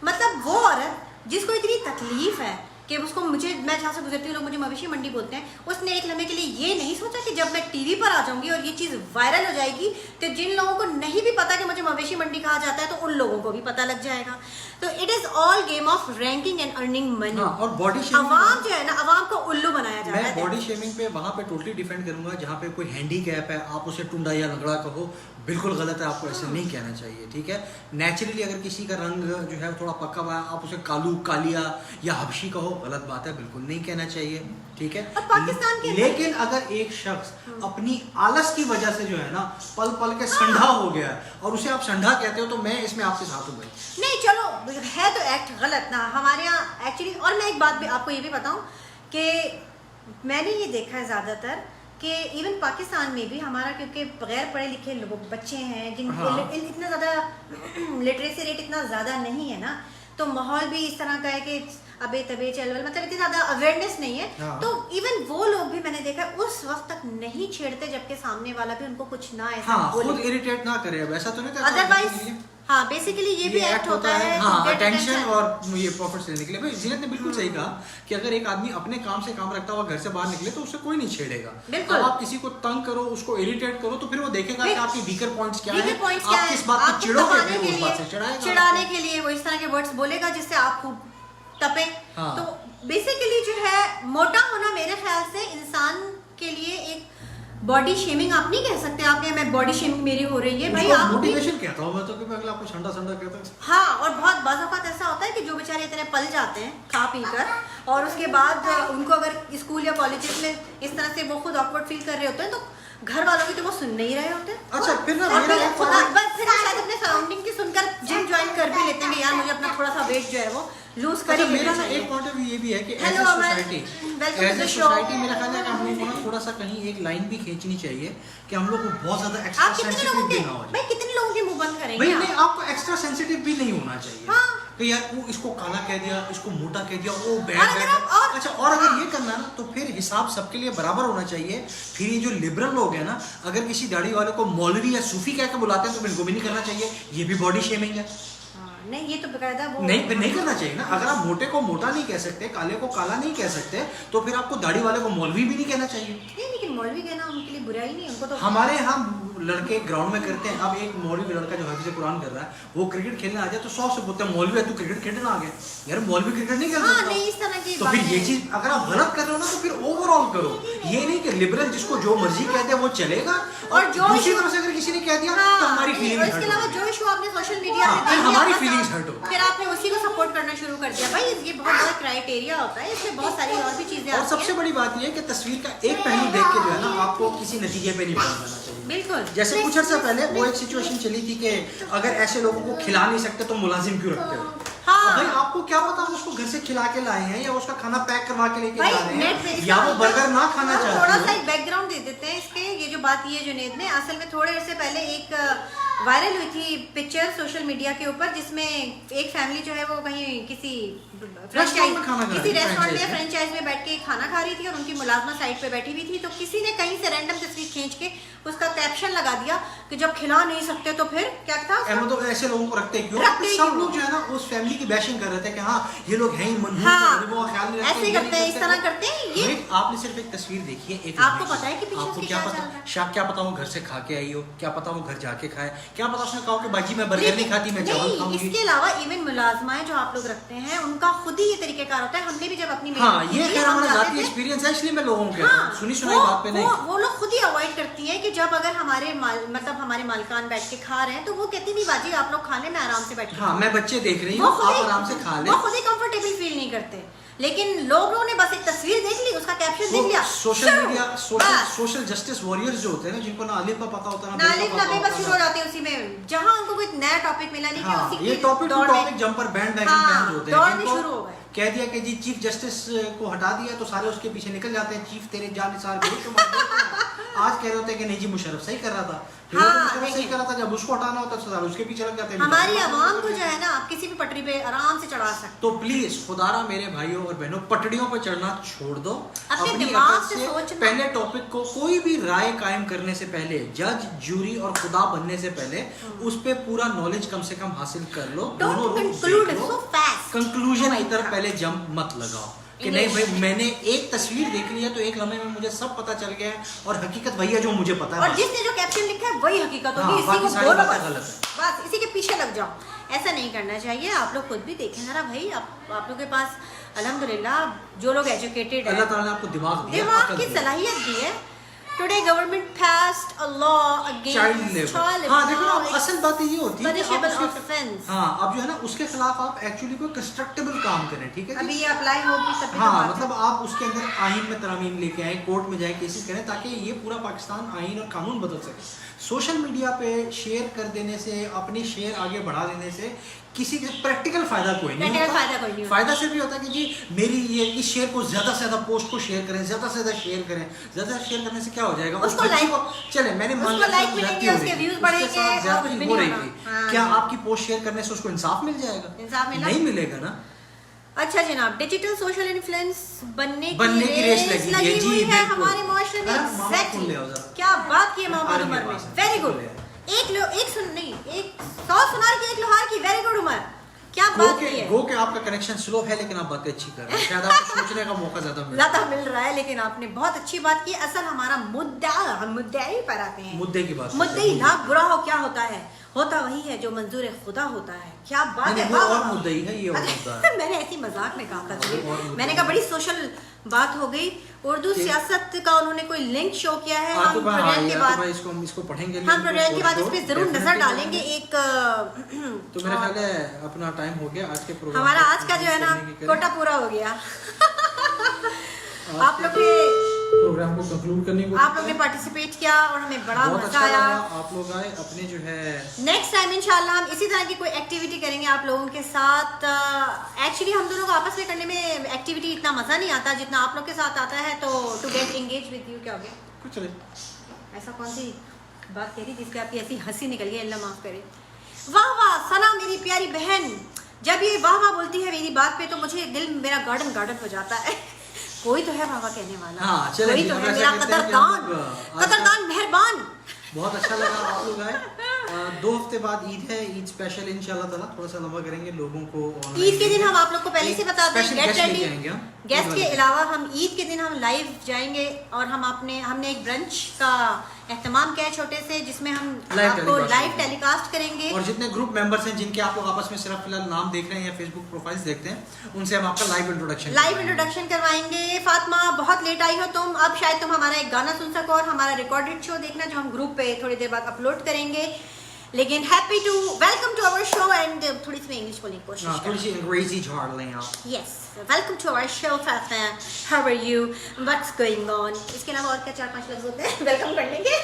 मतलब वो औरत जिसको इतनी तकलीफ है कि उसको मुझे, मैं जहाँ से गुजरती हूँ लोग मुझे मवेशी मंडी बोलते हैं, उसने एक लम्हे के लिए ये नहीं सोचा कि जब मैं टीवी पर आ जाऊंगी और ये चीज़ वायरल हो जाएगी तो जिन लोगों को नहीं भी पता कि मुझे मवेशी मंडी कहा जाता है तो उन लोगों को भी पता लग जाएगा। तो it is all game of ranking and earning money. और बॉडी शेमिंग, अवाम जो है ना, अवाम को उल्लू बनाया जा रहा है। मैं बॉडी शेमिंग पे वहाँ पे टोटली डिफेंड करूंगा जहाँ पे कोई हैंडीकैप है, आप उसे टुंडा या लंगड़ा कहो, बिल्कुल गलत है, आपको ऐसे नहीं कहना चाहिए, ठीक है। नेचुरली अगर किसी का रंग जो है थोड़ा पक्का हुआ है, आप उसे कालू, कालिया या हबशी कहो, गलत बात है, बिल्कुल नहीं कहना चाहिए, ठीक है। पाकिस्तान के लेकिन अगर एक शख्स अपनी आलस की वजह से जो है ना पल पल के संढा हो गया है और उसे आप संढा कहते हो, तो मैं इसमें आपके साथ हूँ भाई। नहीं चलो, है तो एक्ट गलत ना हमारे यहाँ एक्चुअली। और मैं एक बात भी आपको ये भी बताऊं कि मैंने ये देखा है ज़्यादातर कि इवन पाकिस्तान में भी हमारा, क्योंकि बगैर पढ़े लिखे लोग बच्चे हैं जिनको इतना ज़्यादा लिटरेसी रेट इतना ज़्यादा नहीं है ना, तो माहौल भी इस तरह का है कि अबे तबे चल, मतलब इतनी ज़्यादा अवेयरनेस नहीं है। तो इवन वो लोग भी मैंने देखा उस वक्त तक नहीं छेड़ते जबकि सामने वाला भी उनको कुछ ना ऐसा बोले, खुद इरिटेट ना करे, वैसा तो नहीं। अदरवाइज हाँ बेसिकली ये भी एक्ट होता है अटेंशन और ये प्रॉफिट लेने के लिए। भाई जीनत ने बिल्कुल सही कहा कि अगर एक आदमी अपने काम से काम रखता हुआ घर से बाहर निकले तो उसे कोई नहीं छेड़ेगा। अब आप किसी को तंग करो, उसको इरिटेट करो, तो फिर वो देकेगा कि आपके वीकर पॉइंट्स क्या है, आप किस बात पे चिढ़ोगे, उस बात से चिढ़ाएगा, चिढ़ाने के लिए वो इस तरह के वर्ड्स बोलेगा जिससे आप खूब तपे। तो बेसिकली जो है मोटा होना मेरे ख्याल से इंसान के लिए एक बॉडी शेमिंग आप नहीं कह सकते। आप मैं बॉडी शेमिंग मेरी हो रही है भाई, आप मोटिवेशन कहता हूं मैं तो, कि मैं अगला आपको ठंडा ठंडा कहता हूं। हाँ, और बहुत बाज़ औक़ात ऐसा होता है कि जो बेचारे इतने पल जाते हैं खा पी कर और उसके बाद उनको अगर स्कूल या कॉलेजेस में इस तरह से वो खुद ऑकवर्ड फील कर रहे होते हैं तो घर वालों की तो वो सुन नहीं रहे होते। अच्छा फिर ना बस फिर शायद अपने सराउंडिंग की सुनकर जिम ज्वाइन कर भी लेते हैं कि यार मुझे अपना थोड़ा सा वेट जो है वो लूज कर। मेरा ना एक पॉइंट ऑफ व्यू ये भी है कि एज ए सोसाइटी मेरा ख्याल है कि हम लोगों को ना थोड़ा सा कहीं एक लाइन भी खींचनी चाहिए कि हम लोग को बहुत ज्यादा एक्स्ट्रा सेंसिटिव भी ना हो जाए। भाई कितने लोगों के मुंह बंद करेंगे? भाई नहीं, आपको एक्स्ट्रा सेंसिटिव भी नहीं होना चाहिए कि यार वो इसको काला कह दिया, इसको मोटा कह दिया, वो बैड। अच्छा, और अगर ये करना ना तो फिर हिसाब सबके लिए बराबर होना चाहिए। फिर ये जो लिबरल लोग हैं ना, अगर किसी दाढ़ी वाले को मौलवी या सूफी कह के बुलाते हैं तो इनको भी नहीं करना चाहिए, ये भी बॉडी शेमिंग है। नहीं, ये तो बकायदा वो नहीं करना चाहिए ना। अगर आप मोटे को मोटा नहीं कह सकते, काले को काला नहीं कह सकते, तो फिर आपको दाढ़ी वाले को मौलवी भी नहीं कहना चाहिए। नहीं, लेकिन मौलवी कहना उनके लिए बुराई नहीं, उनको तो हमारे यहाँ लड़के ग्राउंड में करते हैं। अब एक मौलवी लड़का जो हाफिज़ कुरान कर रहा है, वो क्रिकेट खेलने आ जाए तो 100 से बोलते हैं मौलवी है तू क्रिकेट खेलने आ गया। यार मौलवी क्रिकेट नहीं खेल सकता। नहीं, इस तरह की तो फिर ये चीज अगर आप गलत कर रहे हो ना तो फिर ओवरऑल करो। ये नहीं कि लिबरल जिसको जो मर्जी कहते हैं वो चलेगा और दूसरी तरफ से अगर किसी ने कह दिया तो हमारी फीलिंग्स हर्ट हो। इसके अलावा जो इशू आपने सोशल मीडिया पे फिर हमारी फीलिंग्स हर्ट हो, फिर आपने उसी को सपोर्ट करना शुरू कर दिया। भाई ये बहुत बड़ा क्राइटेरिया होता है, इसमें बहुत सारी और भी चीजें आती हैं। और सबसे बड़ी बात ये है कि तस्वीर का एक पहलू देख के जो है ना आपको किसी नतीजे पे नहीं पहुंचना चाहिए। बिल्कुल, जैसे कुछ अर्सा पहले वो एक सिचुएशन चली थी कि अगर ऐसे लोगों को खिला नहीं सकते तो मुलाजिम क्यों रखते हो? भाई आपको क्या पता हम उसको घर से खिला के लाए हैं या उसका खाना पैक करवा के लेके जा रहे हैं या वो बर्गर ना खाना चाहते हैं। थोड़ा सा एक बैकग्राउंड दे देते हैं इसके। ये जो बात ये जुनेद ने असल में थोड़े से पहले एक वायरल हुई थी पिक्चर सोशल मीडिया के ऊपर जिसमें एक फैमिली जो है वो कहीं किसी रेस्टोरेंट या फ्रेंचाइज में बैठ के खाना खा रही थी और उनकी मुलाजमा साइड पे बैठी हुई थी। तो किसी ने कहीं से रैंडम तस्वीर खींच के उसका कैप्शन लगा दिया कि जब खिला नहीं सकते तो फिर क्या था, तो ऐसे लोगों को रखते क्यों? सब लोग जो है ना उस फैमिली की बैशिंग कर रहे थे कि हाँ ये लोग हैं ही मनहूस, ख्याल नहीं रखते, ऐसे करते हैं, इस तरह करते हैं। ये आपने सिर्फ एक तस्वीर देखी है, एक आपको पता है कि पीछे आपको क्या पता, क्या पता वो घर से खा के आई हो, क्या पता वो घर जाके खाए, क्या पता उसने कहा कि बाजी मैं बर्गर नहीं खाती, मैं चावल खाऊंगी। इसके अलावा इवन मुलाजमाएं जो आप लोग रखते हैं उनका खुद ही ये तरीकेकार होता है। हमने भी जब अपनी ये हमारा जाती एक्सपीरियंस है, इसलिए मैं लोगों को सुनी सुनाई बात पे नहीं। वो लोग खुद ही अवॉइड करती हैं कि जब अगर हमारे हमारे मालकान बैठ के खा रहे हैं तो वो कहती नहीं बाजी आप लोग खा ले, मैं आराम से बैठ के मैं बच्चे देख रही हूँ, आप आराम से खा ले। वो खुद ही कंफर्टेबल फील नहीं करते। लेकिन लोगों ने बस एक तस्वीर देख ली, उसका कैप्शन देख लिया, social media social justice warriors जो होते हैं जिनको ना अलिफ का पता होता है ना अलिफ ना बे, बस शुरू हो जाते हैं उसी में जहां उनको कोई नया टॉपिक मिला नहीं कि उसी ये topic jumper band wagon fans होते हैं, दौड़ में शुरू हो गए। कह दिया कि जी चीफ जस्टिस को हटा दिया तो सारे उसके पीछे निकल जाते हैं, चीफ तेरे जानिसार आज कह रहे होते हैं कि नहीं जी मुशर्रफ सही कर रहा था, सही कर रहा था, जब उसको हटाना होता तो सारे उसके पीछे लग जाते हैं। हमारी आवाम को जो है ना आप किसी भी पटरी पे आराम से चढ़ा सकते। तो प्लीज खुदारा मेरे भाइयों और बहनों पटड़ियों पर चढ़ना छोड़ दो, अपने दिमाग से सोचना। पहले टॉपिक को कोई भी राय कायम करने से पहले, जज जूरी और खुदा बनने से पहले उस पे पूरा नॉलेज कम से कम हासिल कर लो। दोनों कंक्लूजन की तरफ पहले जंप मत लगाओ। कि नहीं भाई मैंने एक तस्वीर देख ली है तो एक लम्हे में मुझे सब पता चल गया है और हकीकत वही है जो मुझे पता है। और जिसने जो कैप्शन लिखा है वही हकीकत होगी, हाँ, इसी को सारी बोलो बातें बस, गलत है। बस इसी के पीछे लग जाओ। ऐसा नहीं करना चाहिए। आप लोग खुद भी देखें जरा भाई, आप लोग के पास अल्हम्दुलिल्लाह जो लोग एजुकेटेड अल्लाह है, ताला ने आपको दिमाग दिया, दिमाग अकल की दिया। सलाहियत दी है। Today government passed a law child against labour. child हाँ देखो ना, labor. असल बात ये होती है कि आप Punishable उसके offense. हाँ अब जो है ना उसके खिलाफ आप एक्चुअली कोई कंस्ट्रक्टेबल काम करें, ठीक है जी? अभी ये अप्लाई होगी तभी तो हाँ बात है। मतलब आप उसके अंदर आइन में तरमीम लेके आए, कोर्ट में जाए, केसेस करें ताकि ये पूरा पाकिस्तान आइन और कानून बदल सके। सोशल मीडिया पे शेयर कर देने से, अपनी शेयर आगे बढ़ा देने से किसी के प्रैक्टिकल फायदा कोई नहीं Practical होता। फायदा कोई नहीं होता। फायदा सिर्फ ये होता है कि जी मेरी ये इस शेयर को ज्यादा से ज्यादा पोस्ट को शेयर करें, ज्यादा से ज्यादा शेयर करें। ज्यादा शेयर करने से क्या हो जाएगा, उस उसको बच्ची like- को चले मैंने मान उसको लिया like उसके साथ मिलेंगे, ज्यादती हो उसके रही थी, views उसके बढ़ेंगे साथ और ज्यादती कुछ भी हो नहीं रही होगा। थी, हाँ। क्या आपकी पोस्ट शेयर करने से उसको इंसाफ मिल जाएगा? इंसाफ मिला? नहीं मिलेगा ना। अच्छा जनाब, डिजिटल सोशल इन्फ्लुएंस बनने की रेस लगी है, जी, हुई है बिल्कुल। हमारे मुआशरे में। हाँ, मामा Exactly. फोन ले आओ जरा। क्या बात की है मोहम्मद आर्मी उमर के में, पास है, वेरी इसको गुड। ले आओ। एक सुन नहीं, एक 100 सुनार की एक लोहार की, वेरी गुड उमर, क्या बात की है। गो के आपका कनेक्शन स्लो है लेकिन आप बातें अच्छी कर रहे हैं, शायद आपको सोचने का मौका ज्यादा मिल रहा ज्यादा मिल रहा है, लेकिन आपने बहुत अच्छी बात की। असल हमारा मुद्दा, हम मुद्दे पर आते है। हैं। मुद्दे की बात मुद्दे ही ना बुरा हो क्या होता है, होता वही है जो मंजूर खुदा होता है। क्या बात नहीं, है, वो वाह, और वाह। मुद्दा ही है, ये और मुद्दा है। मैंने ऐसी मजाक में कहा था, और मुद्दा मैंने कहा बड़ी सोशल बात हो गई। उर्दू सियासत का उन्होंने कोई लिंक शो किया है। हम आतिफ भाई, प्रोग्राम के आतिफ बाद भाई, इसको पढ़ेंगे, हम प्रोग्राम के बाद इस पे जरूर नजर Definitely डालेंगे। एक तो मेरा ख्याल है अपना टाइम हो गया आज के प्रोग्राम हमारा को आज का जो है ना conclude करने की कोटा पूरा हो गया। करें। आप लोग ने प्रोग्राम को कंक्लूड करने को आप लोग ने पार्टिसिपेट किया और हमें बड़ा बहुत मजा अच्छा आया। लगा, आप लोग आए अपने जो है नेक्स्ट टाइम इंशाल्लाह हम इसी तरह की कोई एक्टिविटी करेंगे आप लोगों के साथ। एक्चुअली हम दोनों को आपस में करने में एक्टिविटी इतना मजा नहीं आता जितना आप लोग के साथ आता है। तो to get engage with you, क्या हो गया? कुछ नहीं। ऐसा कौन सी बात कह रही जिसकी आपकी ऐसी हंसी निकल गई, अल्लाह माफ करे। वाह वाह सना मेरी प्यारी बहन, जब ये वाह वाह बोलती है मेरी बात पे तो मुझे दिल मेरा गार्डन गार्डन हो जाता है। कोई तो है वाह वाह कहने वाला। हाँ, चलें कोई जी, तो अब है ऐसा मेरा करते हैं कि हम कदरदान, लोग आज कदरदान मेहरबान। बहुत अच्छा लगा आप लोग आए। 2 हफ्ते बाद ईद है, ईद स्पेशल इंशाल्लाह ताला थोड़ा सा लंबा करेंगे लोगों को। ईद के दिन हम आप लोग को पहले से बता दें, स्पेशल गेट गेस्ट लेके रेडी। आएंगे हम। गेस्ट के अलावा हम ईद के दिन हम लाइव जाएंगे और हमने एक ब्रंच का एहतमाम किया है छोटे से, जिसमें हम Live आपको telecast लाइव करेंगे। टेलीकास्ट करेंगे। और जितने ग्रुप मेंबर्स हैं जिनके आप लोग आपस में सिर्फ फिलहाल नाम देख रहे हैं या फेसबुक प्रोफाइल्स देखते हैं, उनसे हम आपका लाइव इंट्रोडक्शन करवाएंगे। फातिमा बहुत लेट आई हो तुम, अब शायद तुम हमारा एक गाना सुन सको और हमारा रिकॉर्डेड शो देखना जो हम ग्रुप पे थोड़ी देर बाद अपलोड करेंगे। लेकिन happy to welcome to our show and थोड़ी सी मैं इंग्लिश बोलने की कोशिश थोड़ी सी अंग्रेजी झाड़ लें आप। Yes, welcome to our show, Fafa. How are you? What's going on? इसके अलावा और क्या 4-5 लफ्ज होते हैं वेलकम करने के?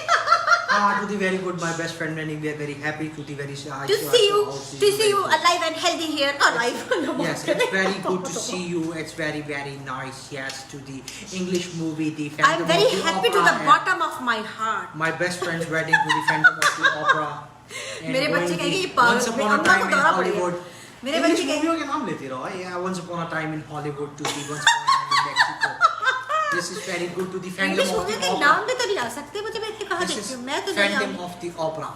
To the very good, my best friend, and we are very happy to the very To see you alive and healthy here. Alive. Yes, it's very good to see you. It's very, very nice. Yes, to the English movie, the Phantom I'm very of the happy to Opera, the and bottom of my heart. my best friend's wedding to the Phantom of the Opera. And मेरे going बच्चे the कहेंगे ये पागल, Once Upon a अम्मा को Time in दौरा पड़ गया। Hollywood. मेरे English बच्चे कहेंगे मूवियों के नाम लेते रहो। Yeah, Once Upon a Time in Hollywood to the Once Upon a Time in Mexico. This is very good to the English Phantom of movie the के Opera. नाम भी तो नहीं आ सकते, मुझे मैं इतने कहाँ This देखती is हूँ, मैं तो नहीं Phantom जानती। of the Opera.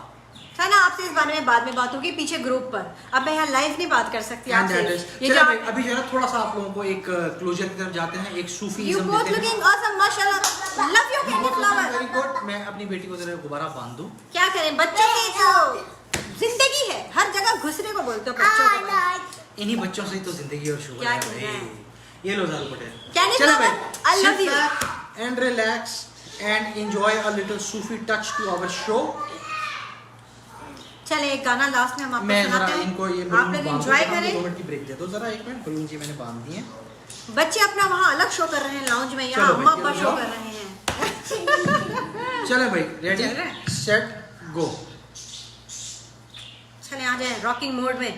है ना, आपसे इस बारे में बाद में बात होगी पीछे ग्रुप पर। अब मैं यहाँ लाइव नहीं बात कर सकती And आपसे। that is. ये चलिए जो भाई, अभी जो है ना थोड़ा सा आप लोगों को एक क्लोजर की तरफ जाते हैं, एक You सूफीज़म both देते हैं। looking awesome, माशाल्लाह। Love you, candy flower. Very good. मैं अपनी बेटी को जरा गुब्बारा बांध दूं। क्या करें, बच्चों की तो जिंदगी है, हर जगह घुसने को बोलते हो बच्चों को। इन्हीं बच्चों से ही तो जिंदगी और शुगर क्या है कहना है? भाई। ये लो ज़ारू पटेल। Candy चलो flower, भाई, I love sit you. back and relax and enjoy a little Sufi touch to our show. चले एक गाना लास्ट में हम आपको मैं जरा सुनाते हैं, इनको ये आप बलून लोग बांध एंजॉय दूं। 2 करें। मिनट की ब्रेक दे दो जरा, 1 मिनट। बलून जी मैंने बांध दिए हैं। बच्चे अपना वहाँ अलग शो कर रहे हैं लाउंज में, यहाँ चलो अम्मा भाई, अब्बा चलो शो जाओ। कर रहे हैं। चलो भाई, रेडी चल रहा है? Set go. चले आ जाए रॉकिंग मोड में।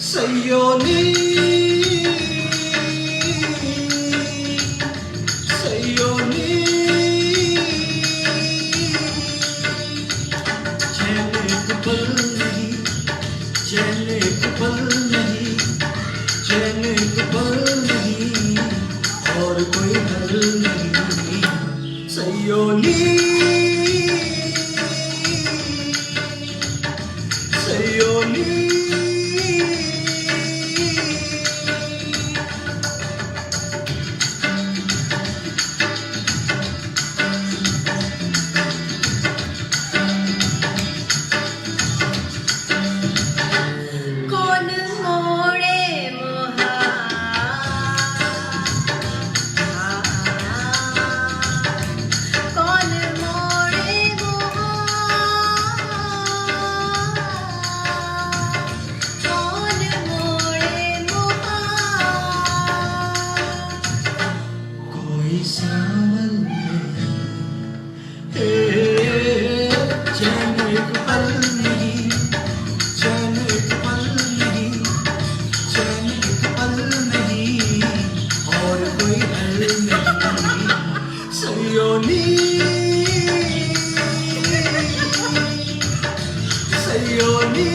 सयोनी हल नहीं सयोनी सयोनी कौन मोड़े मोहा कौन मोड़े मोहा कौन मोड़े मोहा कोई सावन में चैन एक पल नहीं चैन एक पल नहीं चैन एक पल नहीं और कोई हल नहीं सयोनी सयोनी